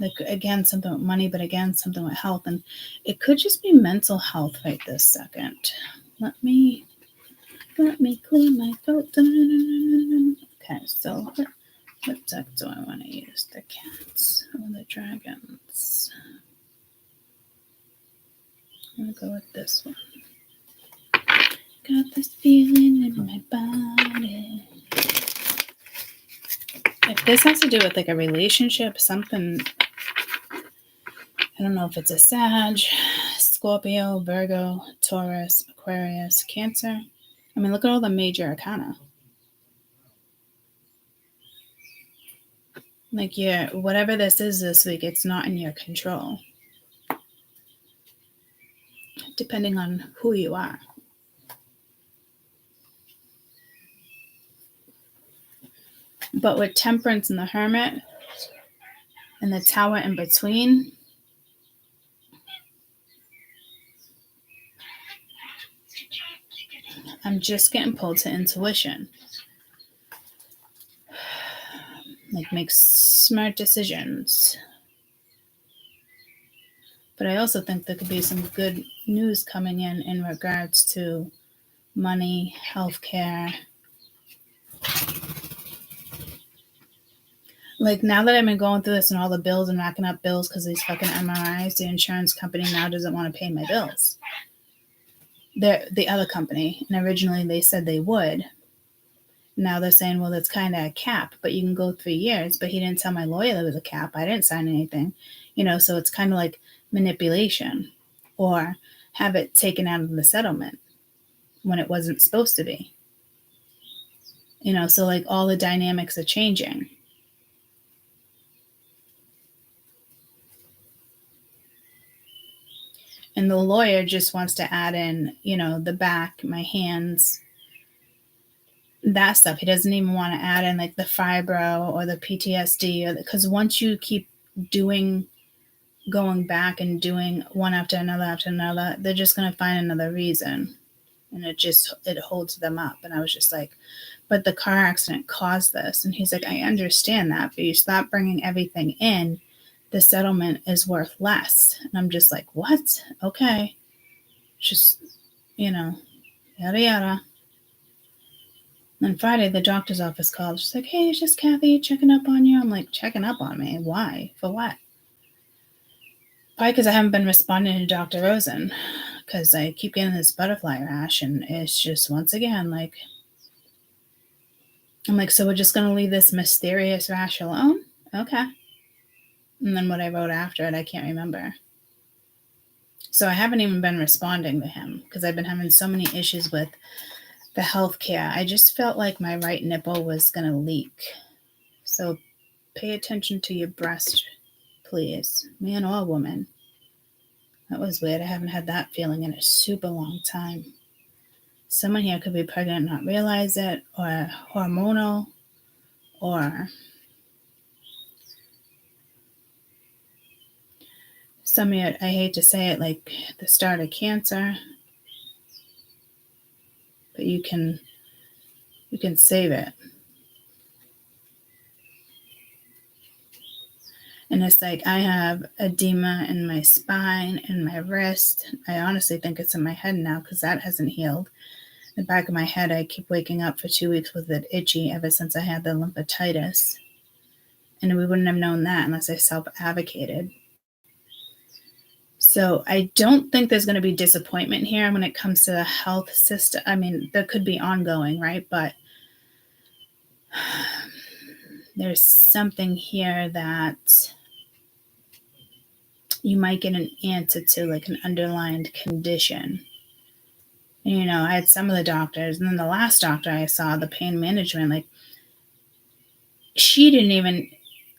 Like, again, something with money, but again, something with health. And it could just be mental health right this second. Let me clear my throat. Okay, so what deck do I want to use? The cats or the dragons? I'm going to go with this one. Got this feeling in my body. If this has to do with like a relationship, something, I don't know if it's a Sag, Scorpio, Virgo, Taurus, Aquarius, Cancer. I mean, look at all the major arcana. Like, whatever this is this week, it's not in your control. Depending on who you are. But with Temperance and the Hermit and the Tower in between, I'm just getting pulled to intuition. Like, make smart decisions. But I also think there could be some good news coming in regards to money, healthcare. Like, now that I've been going through this and all the bills and racking up bills because of these fucking MRIs, the insurance company now doesn't want to pay my bills. They're the other company, and originally they said they would. Now they're saying, well, that's kind of a cap, but you can go 3 years. But he didn't tell my lawyer there was a cap. I didn't sign anything, so it's kind of like manipulation, or have it taken out of the settlement when it wasn't supposed to be. So like all the dynamics are changing. And the lawyer just wants to add in, the back, my hands, that stuff. He doesn't even want to add in like the fibro or the PTSD, because once you keep going back and doing one after another, they're just going to find another reason. And it holds them up. And I was just like, but the car accident caused this. And he's like, I understand that, but you stop bringing everything in, the settlement is worth less. And I'm just like, what? Okay. Just, yada, yada. And Friday, the doctor's office called. She's like, hey, it's just Kathy checking up on you. I'm like, checking up on me? Why? For what? Probably because I haven't been responding to Dr. Rosen, because I keep getting this butterfly rash, and it's just, once again, like, I'm like, so we're just going to leave this mysterious rash alone? Okay. And then what I wrote after it, I can't remember. So I haven't even been responding to him because I've been having so many issues with the healthcare. I just felt like my right nipple was going to leak. So pay attention to your breast, please, man or woman. That was weird. I haven't had that feeling in a super long time. Someone here could be pregnant and not realize it, or hormonal, or some of it, I hate to say it, like the start of cancer, but you can save it. And it's like I have edema in my spine and my wrist. I honestly think it's in my head now because that hasn't healed. The back of my head, I keep waking up for 2 weeks with it itchy ever since I had the lymphitis. And we wouldn't have known that unless I self-advocated. So I don't think there's going to be disappointment here when it comes to the health system. I mean, there could be ongoing, right? But there's something here that you might get an answer to, like an underlying condition. And, I had some of the doctors, and then the last doctor I saw, the pain management, like, she didn't even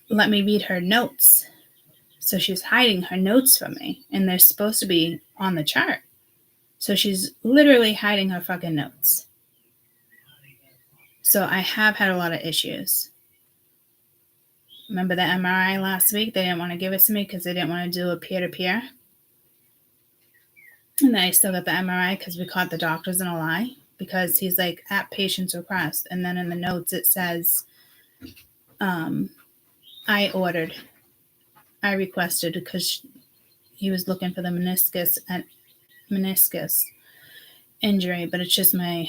let me read her notes. So she was hiding her notes from me, and they're supposed to be on the chart. So she's literally hiding her fucking notes. So I have had a lot of issues. Remember the MRI last week? They didn't want to give it to me because they didn't want to do a peer-to-peer. And then I still got the MRI because we caught the doctors in a lie. Because he's like, at patient's request. And then in the notes it says, I requested because he was looking for the meniscus injury, but it's just my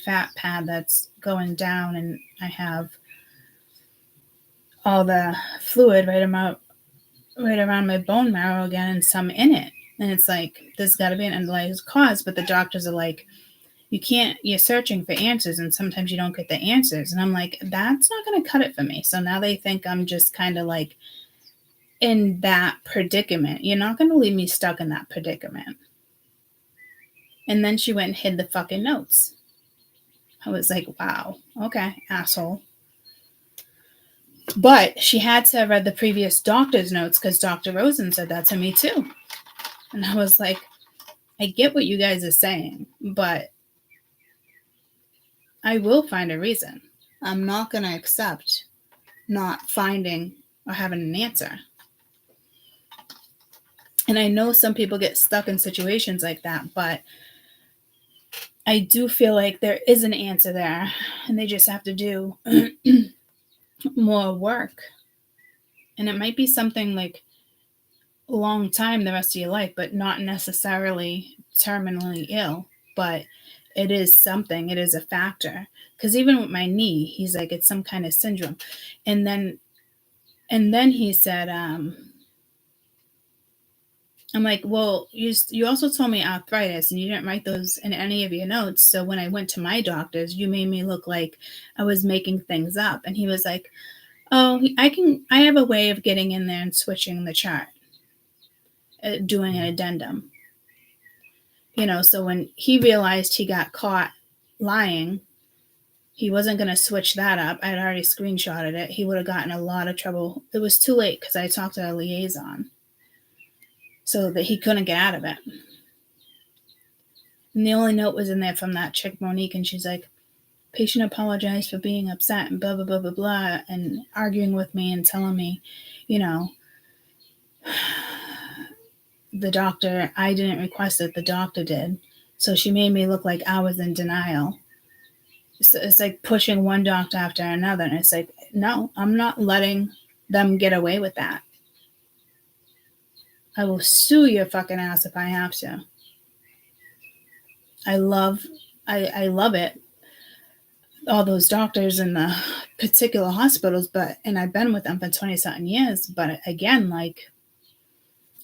fat pad that's going down, and I have all the fluid right around my bone marrow again, and some in it. And it's like, there's got to be an underlying cause, but the doctors are like, you're searching for answers, and sometimes you don't get the answers. And I'm like, that's not going to cut it for me. So now they think I'm just kind of like in that predicament. You're not going to leave me stuck in that predicament. And then she went and hid the fucking notes. I was like, wow, okay, asshole. But she had to have read the previous doctor's notes because Dr. Rosen said that to me too. And I was like, I get what you guys are saying, but I will find a reason. I'm not going to accept not finding or having an answer. And I know some people get stuck in situations like that, but I do feel like there is an answer there, and they just have to do more work. And it might be something like a long time, the rest of your life, but not necessarily terminally ill. But it is something. It is a factor. Because even with my knee, he's like, it's some kind of syndrome. And then he said, I'm like, well, you also told me arthritis, and you didn't write those in any of your notes. So when I went to my doctors, you made me look like I was making things up. And he was like, oh, I have a way of getting in there and switching the chart, doing an addendum. So when he realized he got caught lying, he wasn't going to switch that up. I had already screenshotted it. He would have gotten a lot of trouble. It was too late because I talked to a liaison. So that he couldn't get out of it. And the only note was in there from that chick, Monique, and she's like, patient apologized for being upset and blah, blah, blah, blah, blah, and arguing with me and telling me, the doctor, I didn't request it, the doctor did. So she made me look like I was in denial. So it's like pushing one doctor after another. And it's like, no, I'm not letting them get away with that. I will sue your fucking ass if I have to. I love it. All those doctors in the particular hospitals, and I've been with them for 20-something years. But again, like,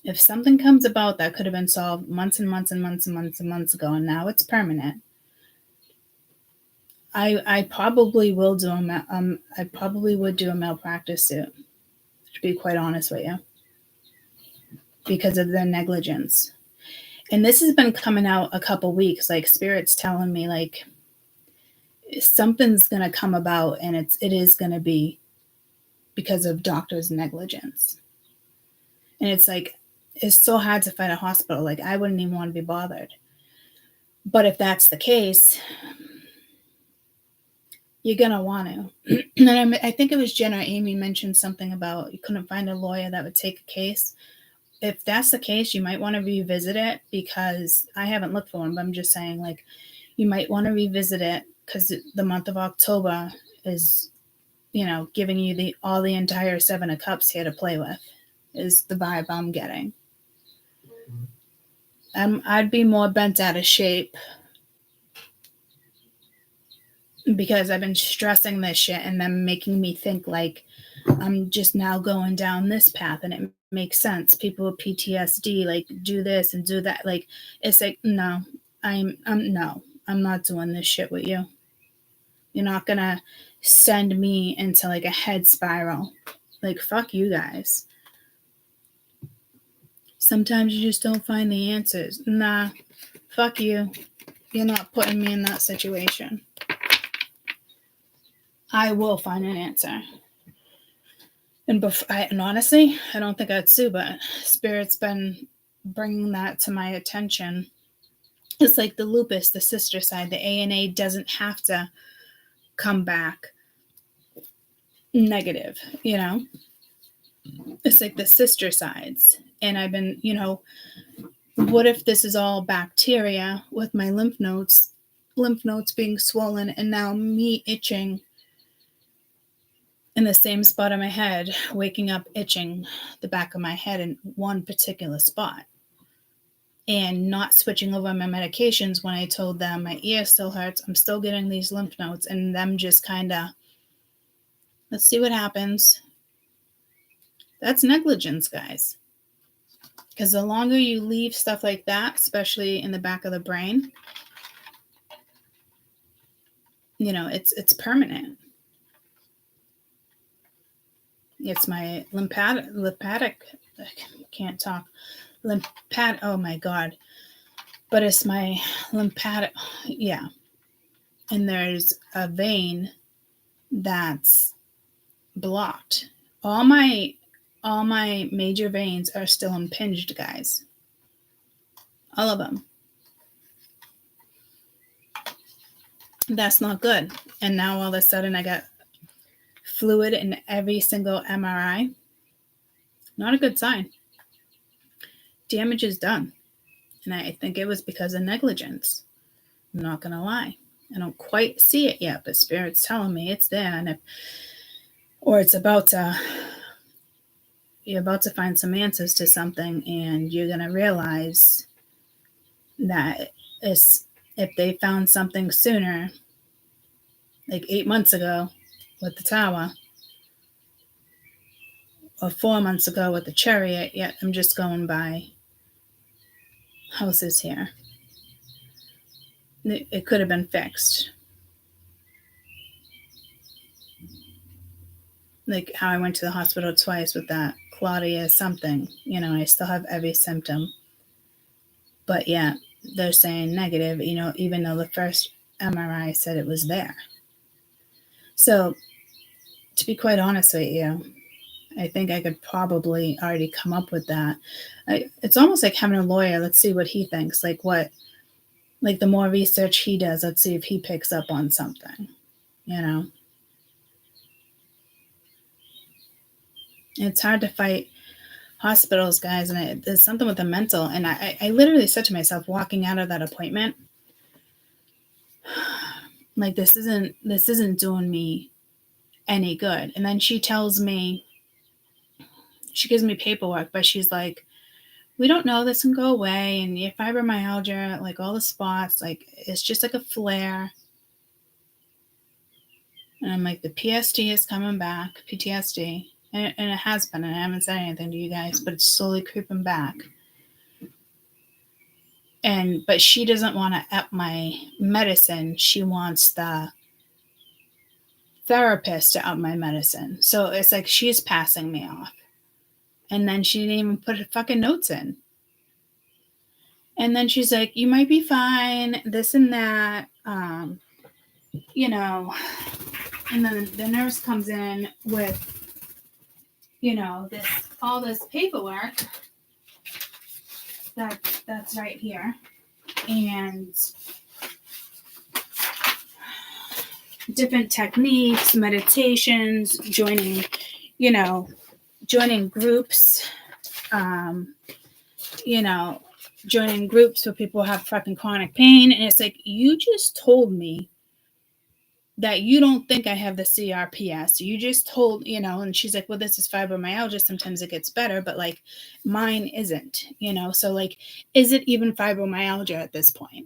if something comes about that could have been solved months and months and months and months and months ago, and now it's permanent, I probably will do I probably would do a malpractice suit, to be quite honest with you, because of their negligence. And this has been coming out a couple weeks, like Spirit's telling me, like, something's going to come about, and it is going to be because of doctors' negligence. And it's like, it's so hard to fight a hospital. Like, I wouldn't even want to be bothered. But if that's the case, you're going to want to. And I think it was Jen or Amy mentioned something about you couldn't find a lawyer that would take a case. If that's the case, you might want to revisit it, because I haven't looked for one, but I'm just saying, like, you might want to revisit it because the month of October is, giving you all the entire 7 of Cups here to play with, is the vibe I'm getting. I'd be more bent out of shape because I've been stressing this shit and then making me think like I'm just now going down this path, and it makes sense. People with PTSD like do this and do that. Like, it's like, no, I'm not doing this shit with you. You're not gonna send me into like a head spiral. Like, fuck you guys. Sometimes you just don't find the answers. Nah, fuck you. You're not putting me in that situation. I will find an answer. And honestly, I don't think I'd sue, but Spirit's been bringing that to my attention It's like the lupus, the sister side. The ANA doesn't have to come back negative, you know? It's like the sister sides. And I've been, what if this is all bacteria with my lymph nodes being swollen, and now me itching in the same spot of my head, waking up itching the back of my head in one particular spot, and not switching over my medications when I told them my ear still hurts, I'm still getting these lymph nodes, and them just kind of, let's see what happens. That's negligence, guys. Because the longer you leave stuff like that, especially in the back of the brain, it's permanent. It's my lymphatic, I can't talk, lymphatic, oh my God. But it's my lymphatic, yeah. And there's a vein that's blocked. All my major veins are still impinged, guys. All of them. That's not good. And now all of a sudden I got fluid in every single MRI. Not a good sign. Damage is done. And I think it was because of negligence. I'm not going to lie. I don't quite see it yet, but Spirit's telling me it's there. And you're about to find some answers to something, and you're going to realize that if they found something sooner, like 8 months ago with the tower, or 4 months ago with the chariot, yet I'm just going by houses here. It could have been fixed. Like how I went to the hospital twice with that Claudia something. I still have every symptom. But yeah, they're saying negative, even though the first MRI said it was there. So, to be quite honest with you, I think I could probably already come up with that. It's almost like having a lawyer. Let's see what he thinks. Like the more research he does, let's see if he picks up on something, It's hard to fight hospitals, guys, and there's something with the mental. And I literally said to myself, walking out of that appointment, like, this isn't doing me any good. And then she gives me paperwork, but she's like, we don't know, this can go away, and your fibromyalgia, like all the spots, like it's just like a flare. And I'm like, the PTSD is coming back, PTSD. And it has been, and I haven't said anything to you guys, but it's slowly creeping back. But she doesn't want to up my medicine. She wants the therapist to up my medicine. So it's like she's passing me off. And then she didn't even put fucking notes in. And then she's like, you might be fine, this and that, And then the nurse comes in with, all this paperwork that's right here, and different techniques, meditations, joining groups, joining groups where people have fucking chronic pain. And it's like, you just told me that you don't think I have the CRPS. You just told, and she's like, well, this is fibromyalgia. Sometimes it gets better, but like mine isn't, so like, is it even fibromyalgia at this point?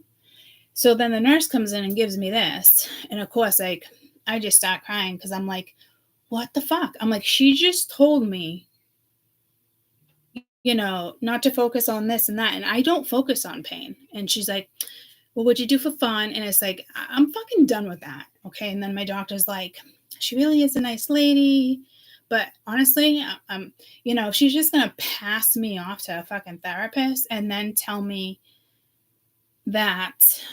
So then the nurse comes in and gives me this. And of course, like, I just start crying because I'm like, what the fuck? I'm like, she just told me, not to focus on this and that. And I don't focus on pain. And she's like, well, what'd you do for fun? And it's like, I'm fucking done with that. Okay. And then my doctor's like, she really is a nice lady. But honestly, she's just going to pass me off to a fucking therapist and then tell me that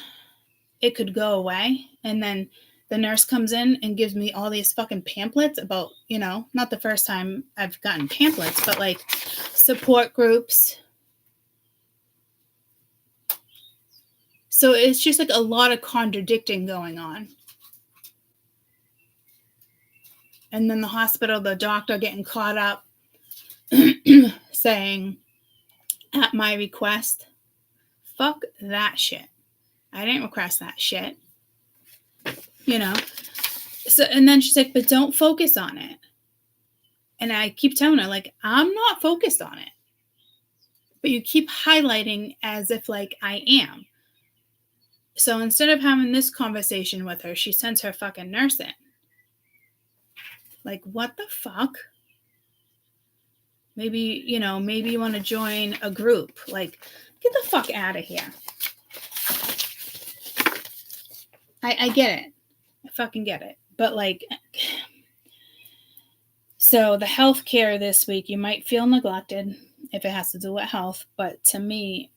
it could go away. And then the nurse comes in and gives me all these fucking pamphlets about, not the first time I've gotten pamphlets, but like support groups So it's just like a lot of contradicting going on. And then the hospital, the doctor getting caught up saying, at my request, fuck that shit. I didn't request that shit. You know? So, and then she's like, but don't focus on it. And I keep telling her, like, I'm not focused on it. But you keep highlighting as if, like, I am. So instead of having this conversation with her, she sends her fucking nurse in. Like, what the fuck? Maybe, you know, maybe you want to join a group. Like, get the fuck out of here. I get it. I fucking get it. But, like, so the healthcare this week, you might feel neglected if it has to do with health. But to me,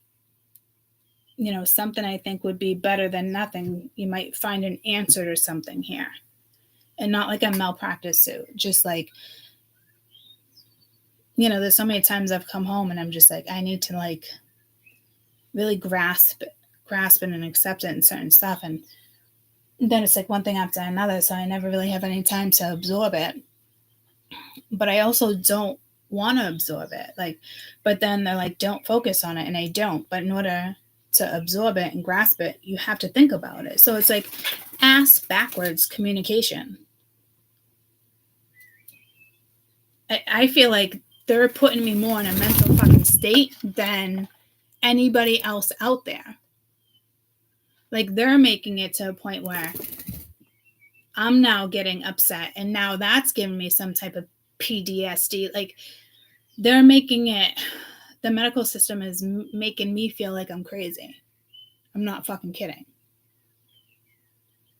you know, something I think would be better than nothing. You might find an answer to something here. And not like a malpractice suit. Just like, you know, there's so many times I've come home and I'm just like, I need to like really grasp it and accept it in certain stuff. And then it's like one thing after another. So I never really have any time to absorb it. But I also don't want to absorb it. Like, but then they're like, don't focus on it. And I don't. But in order to absorb it and grasp it, you have to think about it. So it's like ass backwards communication. I feel like they're putting me more in a mental fucking state than anybody else out there. Like, they're making it to a point where I'm now getting upset, and now that's giving me some type of PTSD. Like, they're making it, the medical system is making me feel like I'm crazy. I'm not fucking kidding.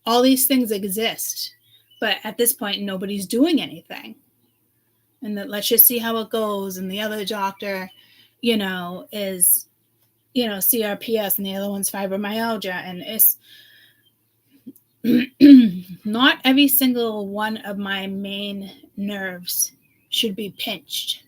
All these things exist, but at this point, nobody's doing anything. And that let's just see how it goes. And the other doctor, you know, is, you know, CRPS, and the other one's fibromyalgia. And it's not every single one of my main nerves should be pinched.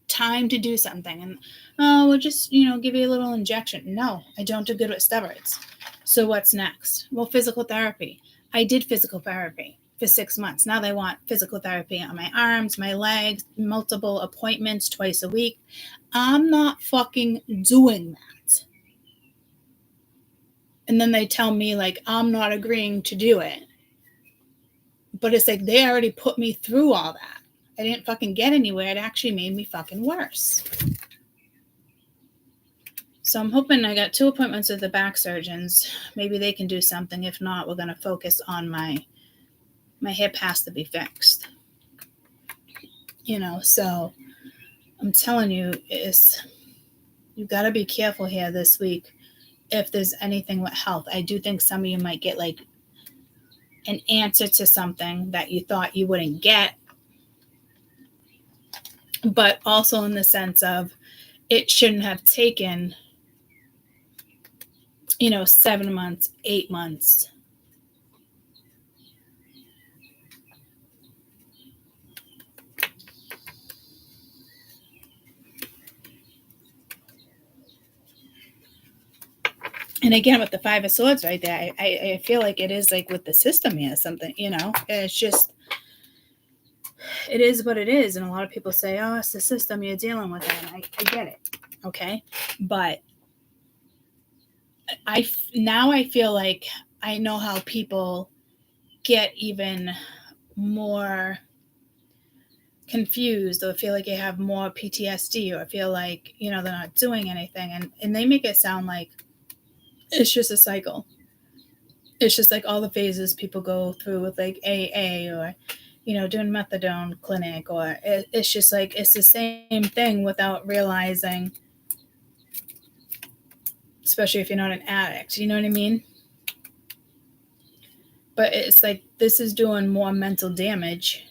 Time to do something. And, oh, we'll just, you know, give you a little injection. No, I don't do good with steroids. So what's next? Well, physical therapy. I did physical therapy for 6 months. Now they want physical therapy on my arms, my legs, multiple appointments twice a week. I'm not fucking doing that. And then they tell me, like, I'm not agreeing to do it. But it's like they already put me through all that. I didn't fucking get anywhere. It actually made me fucking worse. So I'm hoping I got 2 appointments with the back surgeons. Maybe they can do something. If not, we're going to focus on my hip has to be fixed. You know, so I'm telling you, you got to be careful here this week if there's anything with health. I do think some of you might get like an answer to something that you thought you wouldn't get, but also in the sense of it shouldn't have taken, you know, 7 months, 8 months. And again, with the 5 of Swords right there, I feel like it is like with the system here, something, you know, it's just, it is what it is. And a lot of people say, oh, it's the system you're dealing with. And I get it. Okay. But now I feel like I know how people get even more confused, or feel like they have more PTSD, or feel like, you know, they're not doing anything. And they make it sound like it's just a cycle. It's just like all the phases people go through with like AA, or, you know, doing methadone clinic, or it's just like it's the same thing without realizing, especially if you're not an addict, you know what I mean? But it's like this is doing more mental damage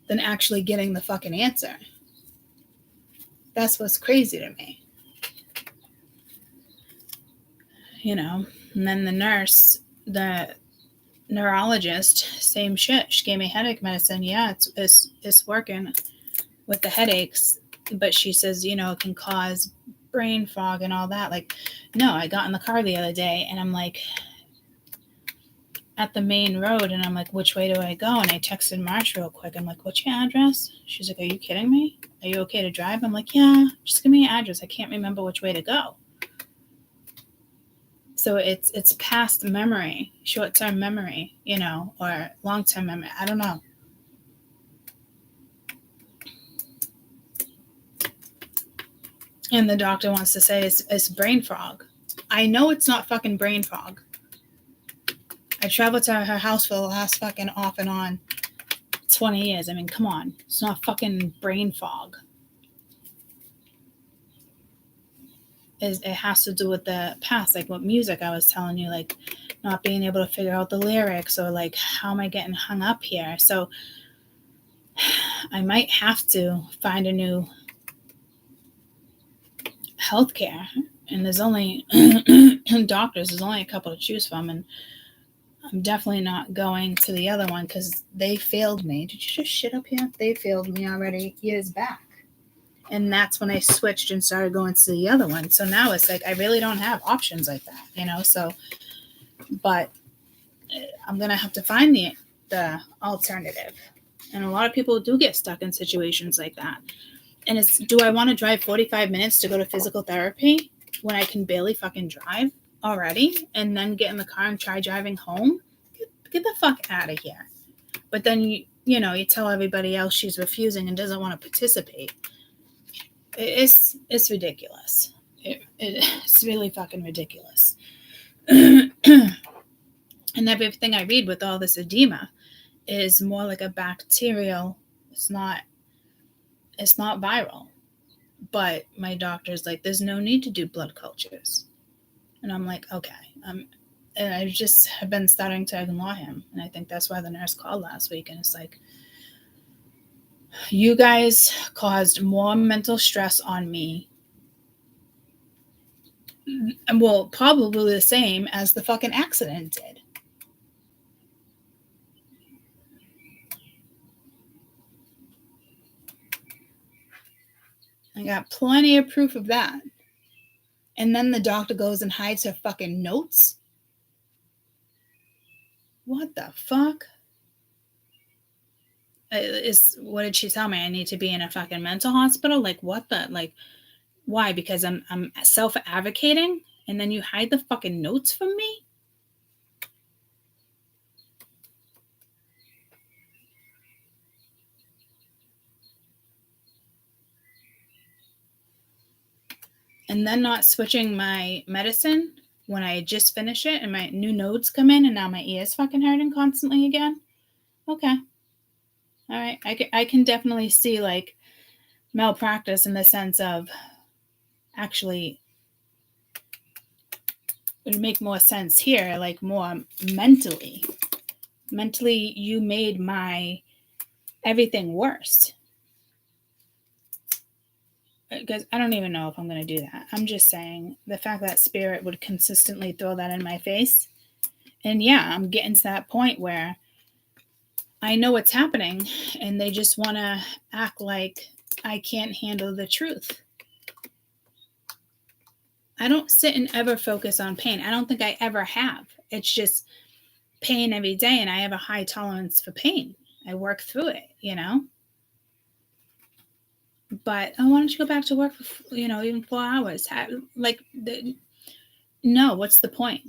than actually getting the fucking answer. That's what's crazy to me. You know, and then the nurse, the neurologist, same shit. She gave me headache medicine. Yeah, it's working with the headaches, but she says, you know, it can cause brain fog and all that. Like, no, I got in the car the other day and I'm like at the main road and I'm like, which way do I go? And I texted Marsh real quick. I'm like, what's your address? She's like, are you kidding me? Are you okay to drive? I'm like, yeah, just give me your address. I can't remember which way to go. So it's past memory, short-term memory, or long-term memory. I don't know. And the doctor wants to say it's brain fog. I know it's not fucking brain fog. I traveled to her house for the last fucking off and on 20 years. I mean, come on. It's not fucking brain fog. It has to do with the past, like what music I was telling you, like not being able to figure out the lyrics or like how am I getting hung up here. So I might have to find a new healthcare. And there's only doctors, there's only a couple to choose from. And I'm definitely not going to the other one because they failed me. Did you just shit up here? They failed me already years back. And that's when I switched and started going to the other one. So now it's like I really don't have options like that, So, but I'm going to have to find the alternative. And a lot of people do get stuck in situations like that. And do I want to drive 45 minutes to go to physical therapy when I can barely fucking drive already? And then get in the car and try driving home? Get the fuck out of here. But then, you tell everybody else she's refusing and doesn't want to participate. It's ridiculous. It's really fucking ridiculous. And everything I read with all this edema is more like a bacterial. It's not viral. But my doctor's like, there's no need to do blood cultures. And I'm like, okay. And I just have been starting to ignore him. And I think that's why the nurse called last week. And it's like, you guys caused more mental stress on me. Well, probably the same as the fucking accident did. I got plenty of proof of that. And then the doctor goes and hides her fucking notes. What the fuck? What did she tell me? I need to be in a fucking mental hospital? Like, what the? Like, why? Because I'm self-advocating? And then you hide the fucking notes from me? And then not switching my medicine when I just finish it and my new nodes come in and now my ear's fucking hurting constantly again? Okay. All right. I can definitely see like malpractice in the sense of actually it would make more sense here, like more mentally. Mentally, you made my everything worse. Because I don't even know if I'm going to do that. I'm just saying the fact that spirit would consistently throw that in my face. And yeah, I'm getting to that point where I know what's happening and they just want to act like I can't handle the truth. I don't sit and ever focus on pain. I don't think I ever have. It's just pain every day and I have a high tolerance for pain. I work through it, But why don't you go back to work for, even 4 hours? No, what's the point?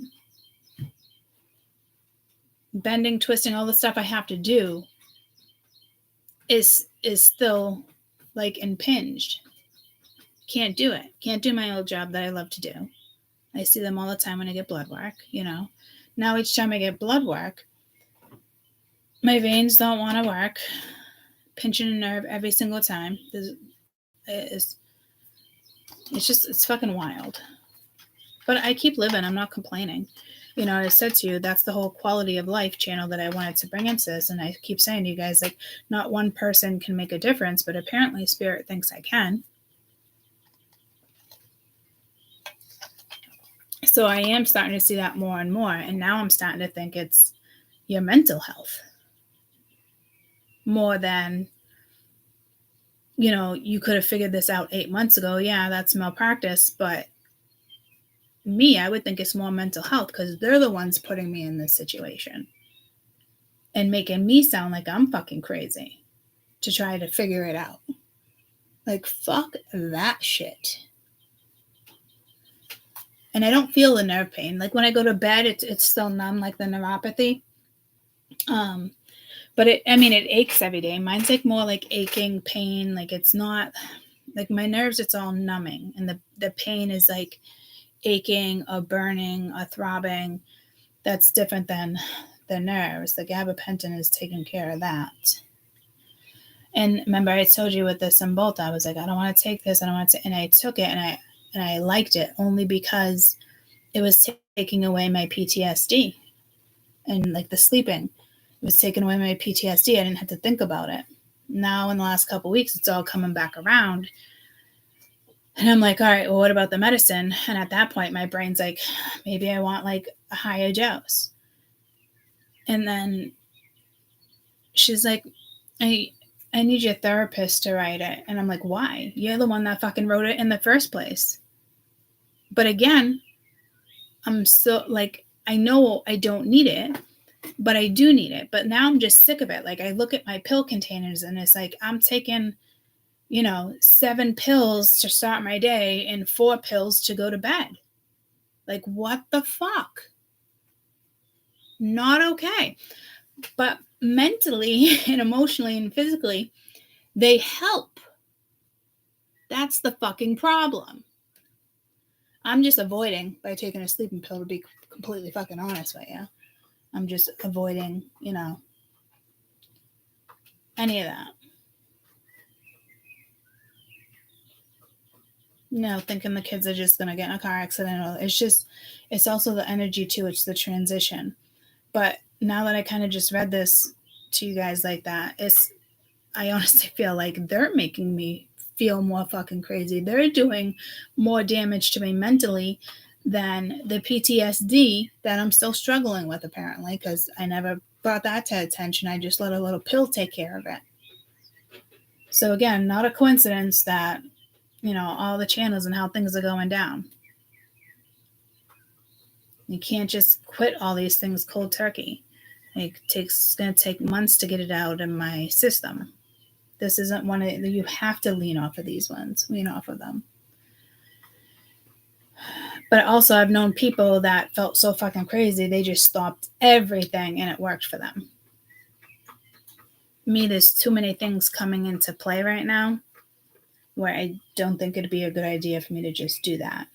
Bending, twisting, all the stuff I have to do is still like impinged. Can't do it. Can't do my old job that I love to do. I see them all the time when I get blood work, Now each time I get blood work, my veins don't want to work. Pinching a nerve every single time. It's fucking wild. But I keep living. I'm not complaining. I said to you, that's the whole quality of life channel that I wanted to bring into this. And I keep saying to you guys, like, not one person can make a difference, but apparently Spirit thinks I can. So I am starting to see that more and more. And now I'm starting to think it's your mental health more than you could have figured this out 8 months ago. Yeah, that's malpractice. But me, I would think it's more mental health because they're the ones putting me in this situation and making me sound like I'm fucking crazy to try to figure it out. Like, fuck that shit. And I don't feel the nerve pain. Like when I go to bed, it's still numb, like the neuropathy. But it aches every day. Mine's like more like aching pain. Like it's not like my nerves, it's all numbing. And the pain is like aching or burning or throbbing. That's different than the nerves. The gabapentin is taking care of that. And remember, I told you with the Cymbalta, I was like, I don't want to take this. I don't want to. And I took it, and I liked it only because it was taking away my PTSD and like the sleeping. It was taking away my PTSD. I didn't have to think about it. Now, in the last couple of weeks, it's all coming back around. And I'm like, all right, well, what about the medicine? And at that point, my brain's like, maybe I want like a higher dose. And then she's like, I need your therapist to write it. And I'm like, why? You're the one that fucking wrote it in the first place. But again, I'm so like, I know I don't need it, but I do need it. But now I'm just sick of it. Like I look at my pill containers and it's like, I'm taking, 7 pills to start my day and 4 pills to go to bed. Like, what the fuck? Not okay. But mentally and emotionally and physically, they help. That's the fucking problem. I'm just avoiding by taking a sleeping pill, to be completely fucking honest with you. I'm just avoiding, any of that. Thinking the kids are just going to get in a car accident. It's also the energy too. It's the transition. But now that I kind of just read this to you guys like that, I honestly feel like they're making me feel more fucking crazy. They're doing more damage to me mentally than the PTSD that I'm still struggling with, apparently, because I never brought that to attention. I just let a little pill take care of it. So again, not a coincidence that, all the channels and how things are going down. You can't just quit all these things cold turkey. It's going to take months to get it out of my system. This isn't one of you have to lean off of these ones. Lean off of them. But also, I've known people that felt so fucking crazy, they just stopped everything and it worked for them. Me, there's too many things coming into play right now where I don't think it'd be a good idea for me to just do that.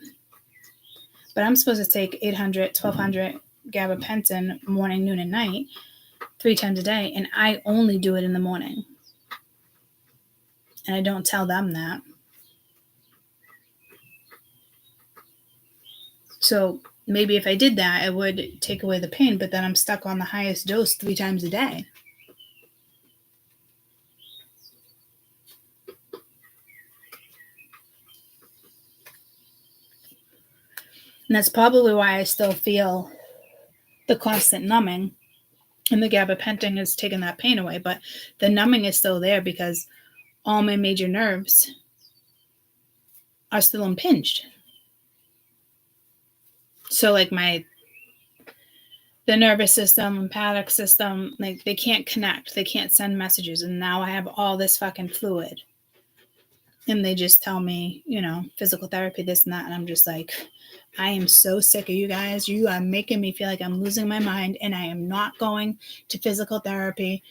But I'm supposed to take 800, 1200 gabapentin morning, noon, and night 3 times a day, and I only do it in the morning. And I don't tell them that. So maybe if I did that, it would take away the pain, but then I'm stuck on the highest dose 3 times a day. And that's probably why I still feel the constant numbing, and the gabapentin is taking that pain away. But the numbing is still there because all my major nerves are still impinged. So like the nervous system, lymphatic system, like they can't connect. They can't send messages. And now I have all this fucking fluid. And they just tell me, physical therapy, this and that. And I'm just like, I am so sick of you guys. You are making me feel like I'm losing my mind, and I am not going to physical therapy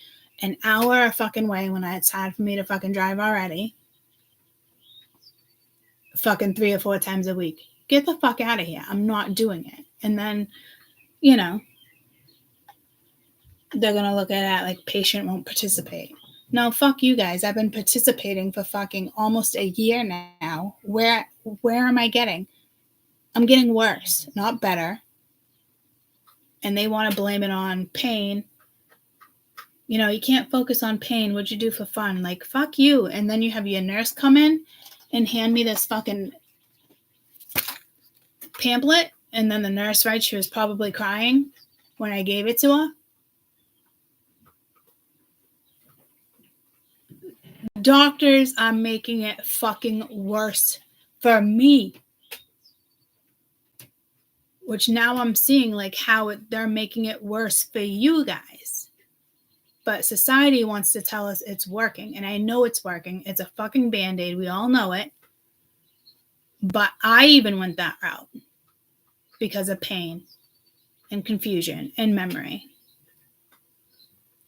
an hour a fucking way when it's hard for me to fucking drive already. Fucking 3 or 4 times a week. Get the fuck out of here. I'm not doing it. And then, they're going to look at it like patient won't participate. No, fuck you guys. I've been participating for fucking almost a year now. Where am I getting? I'm getting worse, not better. And they want to blame it on pain. You can't focus on pain. What'd you do for fun? Like, fuck you. And then you have your nurse come in and hand me this fucking pamphlet. And then the nurse writes she was probably crying when I gave it to her. doctors are making it fucking worse for me. Which now I'm seeing like how they're making it worse for you guys. But society wants to tell us it's working. And I know it's working. It's a fucking Band-Aid. We all know it. But I even went that route because of pain and confusion and memory.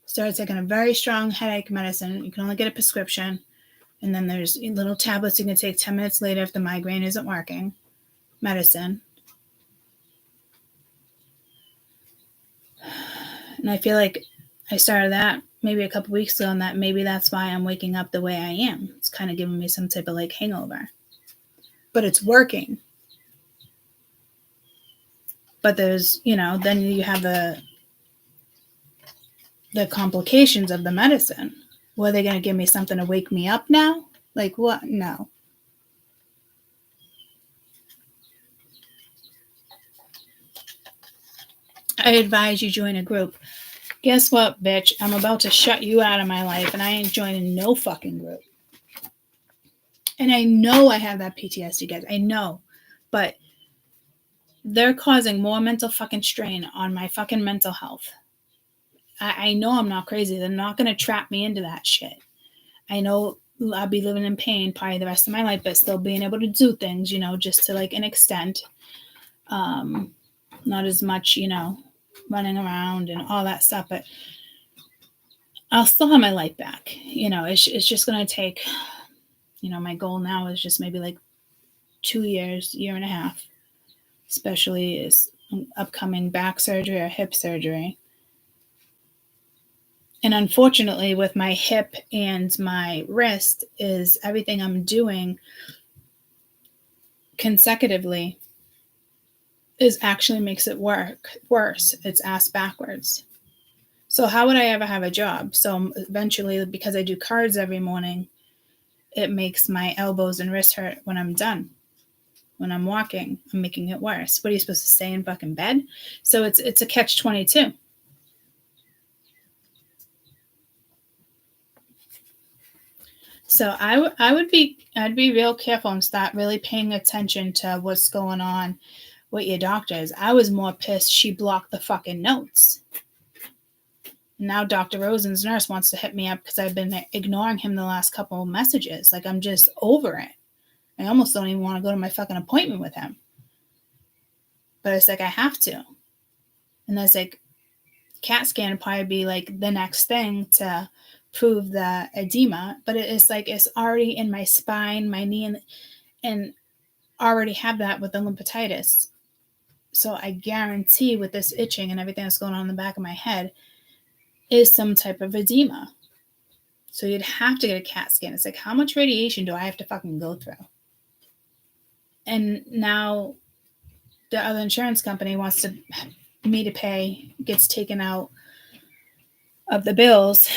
Started taking a very strong headache medicine. You can only get a prescription. And then there's little tablets you can take 10 minutes later if the migraine isn't working. Medicine. And I feel like I started that maybe a couple weeks ago, and that maybe that's why I'm waking up the way I am. It's kind of giving me some type of like hangover. But it's working. But there's, then you have the complications of the medicine. Well, are they going to give me something to wake me up now? Like what? No. I advise you join a group. Guess what, bitch? I'm about to shut you out of my life, and I ain't joining no fucking group. And I know I have that PTSD, guys. I know. But they're causing more mental fucking strain on my fucking mental health. I know I'm not crazy. They're not going to trap me into that shit. I know I'll be living in pain probably the rest of my life, but still being able to do things, just to like an extent. Not as much, running around and all that stuff, but I'll still have my life back. It's just going to take, my goal now is just maybe like 2 years, year and a half, especially is upcoming back surgery or hip surgery. And unfortunately, with my hip and my wrist, is everything I'm doing consecutively is actually makes it worse. It's ass backwards. So how would I ever have a job? So eventually, because I do cards every morning, it makes my elbows and wrists hurt when I'm done. When I'm walking, I'm making it worse. What are you supposed to stay in fucking bed? So it's a catch-22. So I'd be real careful and start really paying attention to what's going on with your doctors. I was more pissed she blocked the fucking notes. Now Dr. Rosen's nurse wants to hit me up because I've been ignoring him the last couple of messages. Like, I'm just over it. I almost don't even want to go to my fucking appointment with him. But it's like, I have to. And that's like, CAT scan would probably be like the next thing to prove the edema. But it's like, it's already in my spine, my knee, and already have that with the lymphitis. So I guarantee with this itching and everything that's going on in the back of my head is some type of edema. So you'd have to get a CAT scan. It's like, how much radiation do I have to fucking go through? And now the other insurance company wants me to pay, gets taken out of the bills.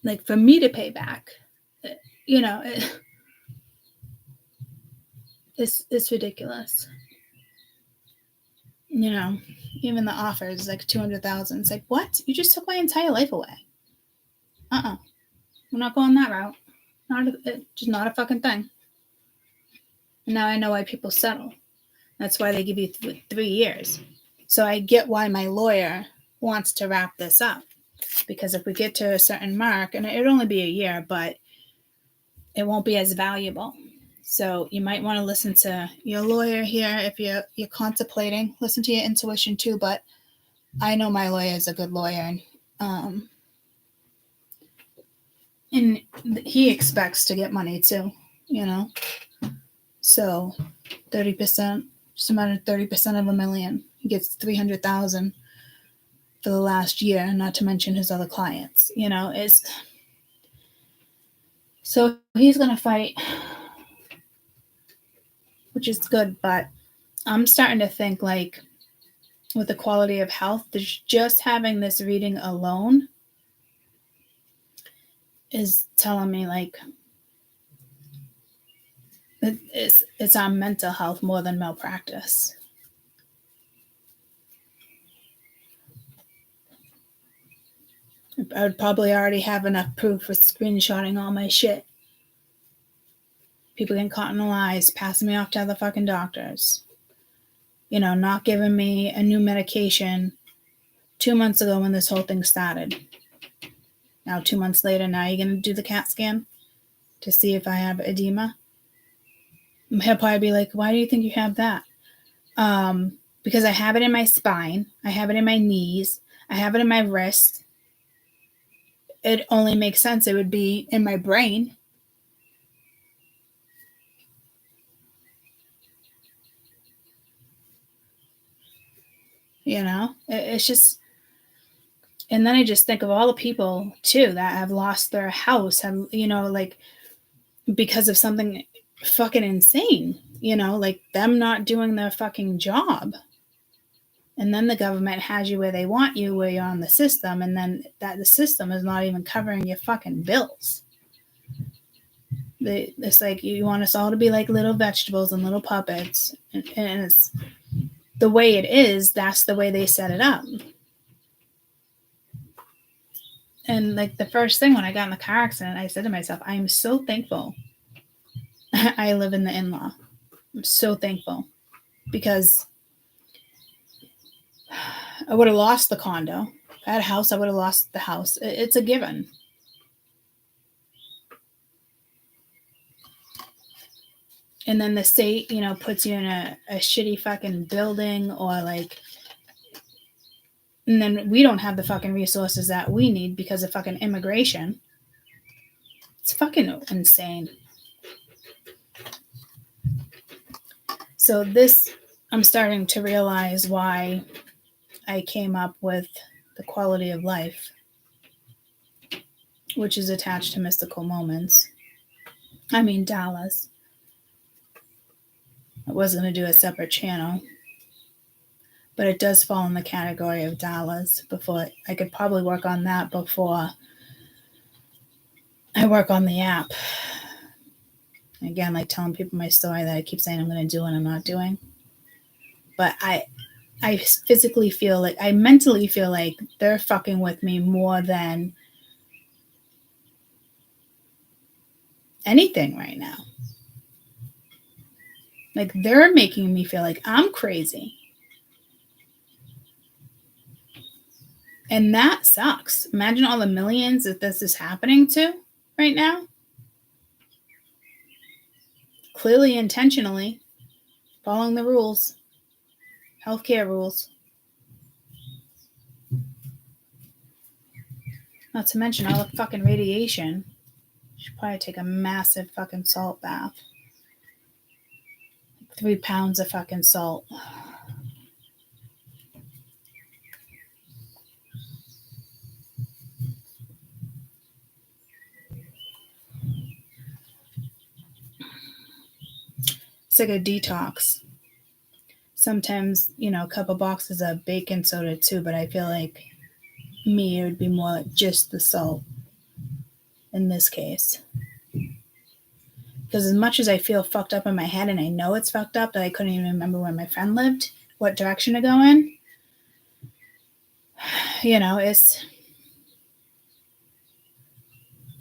Like for me to pay back, it's ridiculous. Even the offer is like $200,000. It's like, what? You just took my entire life away. We're not going that route. Just not a fucking thing. And now I know why people settle. That's why they give you 3 years. So I get why my lawyer wants to wrap this up. Because if we get to a certain mark, and it'd only be a year, but it won't be as valuable. So you might want to listen to your lawyer here if you're contemplating. Listen to your intuition too, but I know my lawyer is a good lawyer, and he expects to get money too, So 30%, just about 30% of $1 million. He gets $300,000 for the last year, not to mention his other clients. So he's gonna fight, which is good, but I'm starting to think like with the quality of health, just having this reading alone is telling me like it's on mental health more than malpractice. I would probably already have enough proof for screenshotting all my shit. People getting caught in lies, passing me off to other fucking doctors. Not giving me a new medication 2 months ago when this whole thing started. Now, 2 months later, now you're going to do the CAT scan to see if I have edema? He'll probably be like, why do you think you have that? Because I have it in my spine. I have it in my knees. I have it in my wrist. It only makes sense it would be in my brain. It's just, and then I just think of all the people too that have lost their house, have, like because of something fucking insane, like them not doing their fucking job. And then the government has you where they want you, where you're on the system, and then that the system is not even covering your fucking bills. It's like you want us all to be like little vegetables and little puppets, and it's the way it is. That's the way they set it up. And like the first thing when I got in the car accident, I said to myself, I am so thankful I live in the in-law. I'm so thankful, because I would have lost the condo. If I had a house, I would have lost the house. It's a given. And then the state, puts you in a shitty fucking building, or like, and then we don't have the fucking resources that we need because of fucking immigration. It's fucking insane. So I'm starting to realize why I came up with the quality of life, which is attached to mystical moments. I mean, dollars. I was going to do a separate channel, but it does fall in the category of dollars. Before I could probably work on that before I work on the app. Again, like telling people my story that I keep saying I'm going to do and I'm not doing. But I physically feel like, I mentally feel like they're fucking with me more than anything right now. Like they're making me feel like I'm crazy. And that sucks. Imagine all the millions that this is happening to right now. Clearly, intentionally, following the rules, healthcare rules. Not to mention all the fucking radiation. Should probably take a massive fucking salt bath. 3 pounds of fucking salt. It's like a detox. Sometimes, a couple boxes of baking soda too, but I feel like me, it would be more like just the salt in this case. Because as much as I feel fucked up in my head and I know it's fucked up, that I couldn't even remember where my friend lived, what direction to go in, it's,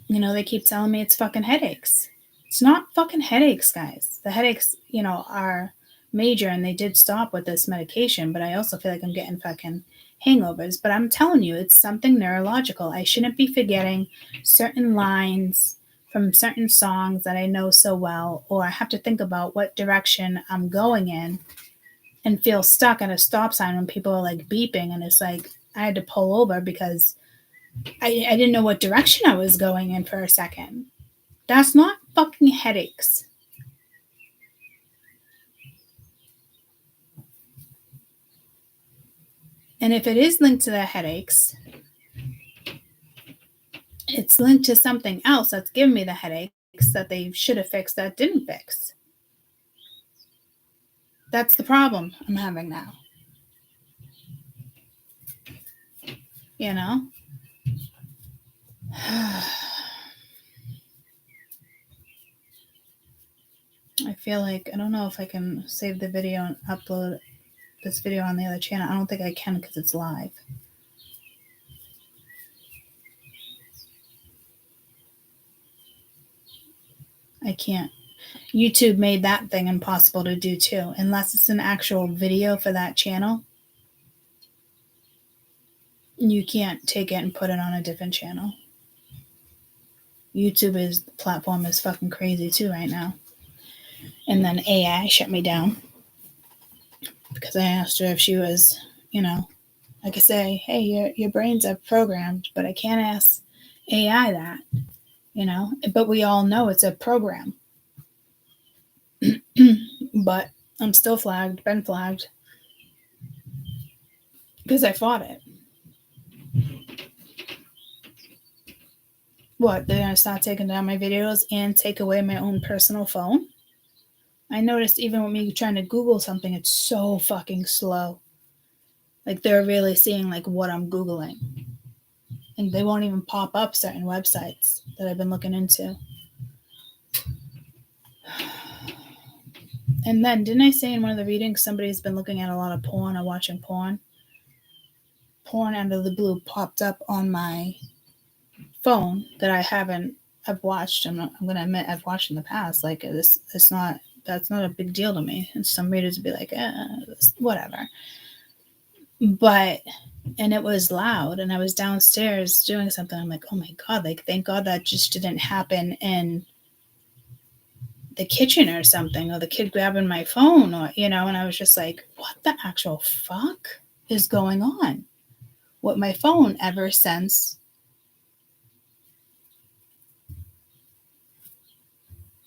they keep telling me it's fucking headaches. It's not fucking headaches, guys. The headaches, are major, and they did stop with this medication, but I also feel like I'm getting fucking hangovers. But I'm telling you, it's something neurological. I shouldn't be forgetting certain lines from certain songs that I know so well, or I have to think about what direction I'm going in and feel stuck at a stop sign when people are like beeping, and it's like I had to pull over because I didn't know what direction I was going in for a second. That's not fucking headaches. And if it is linked to the headaches, it's linked to something else that's giving me the headaches that they should have fixed that didn't fix. That's the problem I'm having now. I feel like, I don't know if I can save the video and upload this video on the other channel. I don't think I can because it's live. I can't. YouTube made that thing impossible to do too, unless it's an actual video for that channel. You can't take it and put it on a different channel. YouTube the platform is fucking crazy too right now. And then AI shut me down because I asked her if she was, I could say, hey, your brains are programmed, but I can't ask AI that, but we all know it's a program. But I'm still been flagged because I fought it. What, they're gonna start taking down my videos and take away my own personal phone? I noticed even with me trying to Google something, it's so fucking slow. Like they're really seeing like what I'm Googling. And they won't even pop up certain websites that I've been looking into. And then, didn't I say in one of the readings somebody's been looking at a lot of porn or watching porn? Porn out of the blue popped up on my phone that I've watched. I'm going to admit I've watched in the past. Like, that's not a big deal to me. And some readers would be like, whatever. And it was loud, and I was downstairs doing something. I'm like, oh my God, like, thank God that just didn't happen in the kitchen or something, or the kid grabbing my phone, or, and I was just like, what the actual fuck is going on with my phone ever since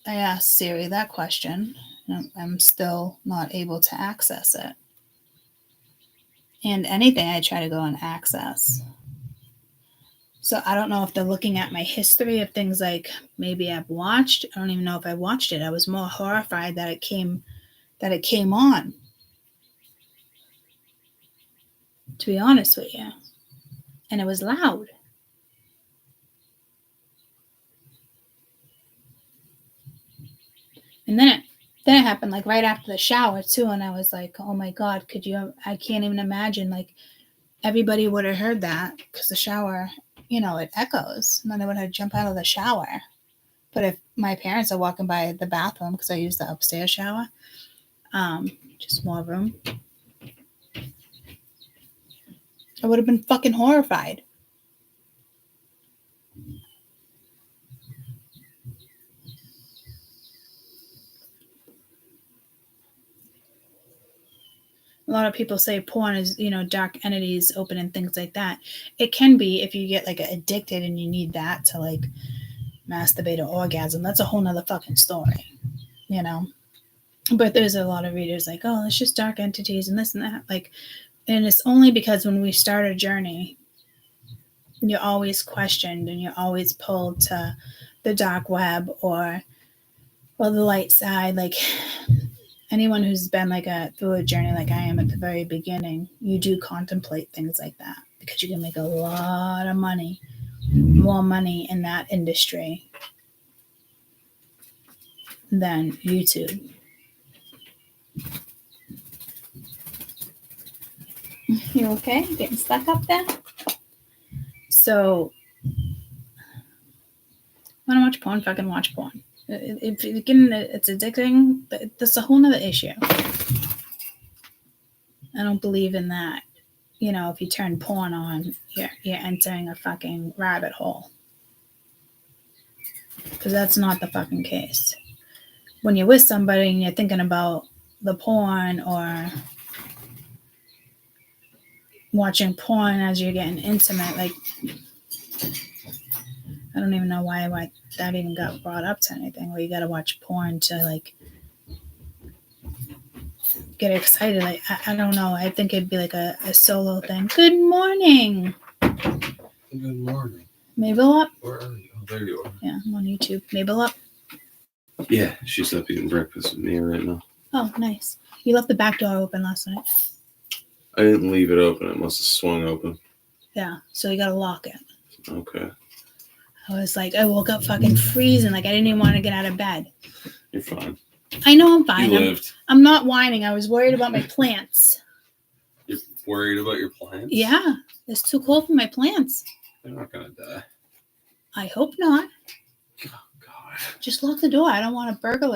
I asked Siri that question. I'm still not able to access it. And anything I try to go and access. So I don't know if they're looking at my history of things like maybe I've watched. I don't even know if I watched it. I was more horrified that it came on. To be honest with you. And it was loud. And then it happened like right after the shower too. And I was like, oh my God, I can't even imagine, like, everybody would have heard that because the shower, it echoes. And then they would have jumped out of the shower. But if my parents are walking by the bathroom, because I use the upstairs shower, just more room, I would have been fucking horrified. A lot of people say porn is, dark entities open and things like that. It can be if you get like addicted and you need that to like masturbate or orgasm. That's a whole nother fucking story, But there's a lot of readers like, oh, it's just dark entities and this and that. Like, and it's only because when we start a journey, you're always questioned and you're always pulled to the dark web or the light side. Like, anyone who's been through a journey like I am at the very beginning, you do contemplate things like that because you can make a lot of money, more money in that industry than YouTube. You okay? Getting stuck up there? So, when I watch porn, fucking watch porn. If it's addicting, that's a whole nother issue. I don't believe in that. If you turn porn on, you're entering a fucking rabbit hole. Because that's not the fucking case. When you're with somebody and you're thinking about the porn or watching porn as you're getting intimate, like, I don't even know why that even got brought up to anything, where you got to watch porn to, like, get excited. Like, I don't know. I think it'd be like a solo thing. Good morning. Good morning. Mabel up? Where are you? Oh, there you are. Yeah, I'm on YouTube. Mabel up? Yeah, she's up eating breakfast with me right now. Oh, nice. You left the back door open last night. I didn't leave it open. It must have swung open. Yeah, so you got to lock it. Okay. I was like, I woke up fucking freezing. Like, I didn't even want to get out of bed. You're fine. I know I'm fine. You lived. I'm not whining. I was worried about my plants. You're worried about your plants? Yeah. It's too cold for my plants. They're not going to die. I hope not. Oh, God. Just lock the door. I don't want a burglar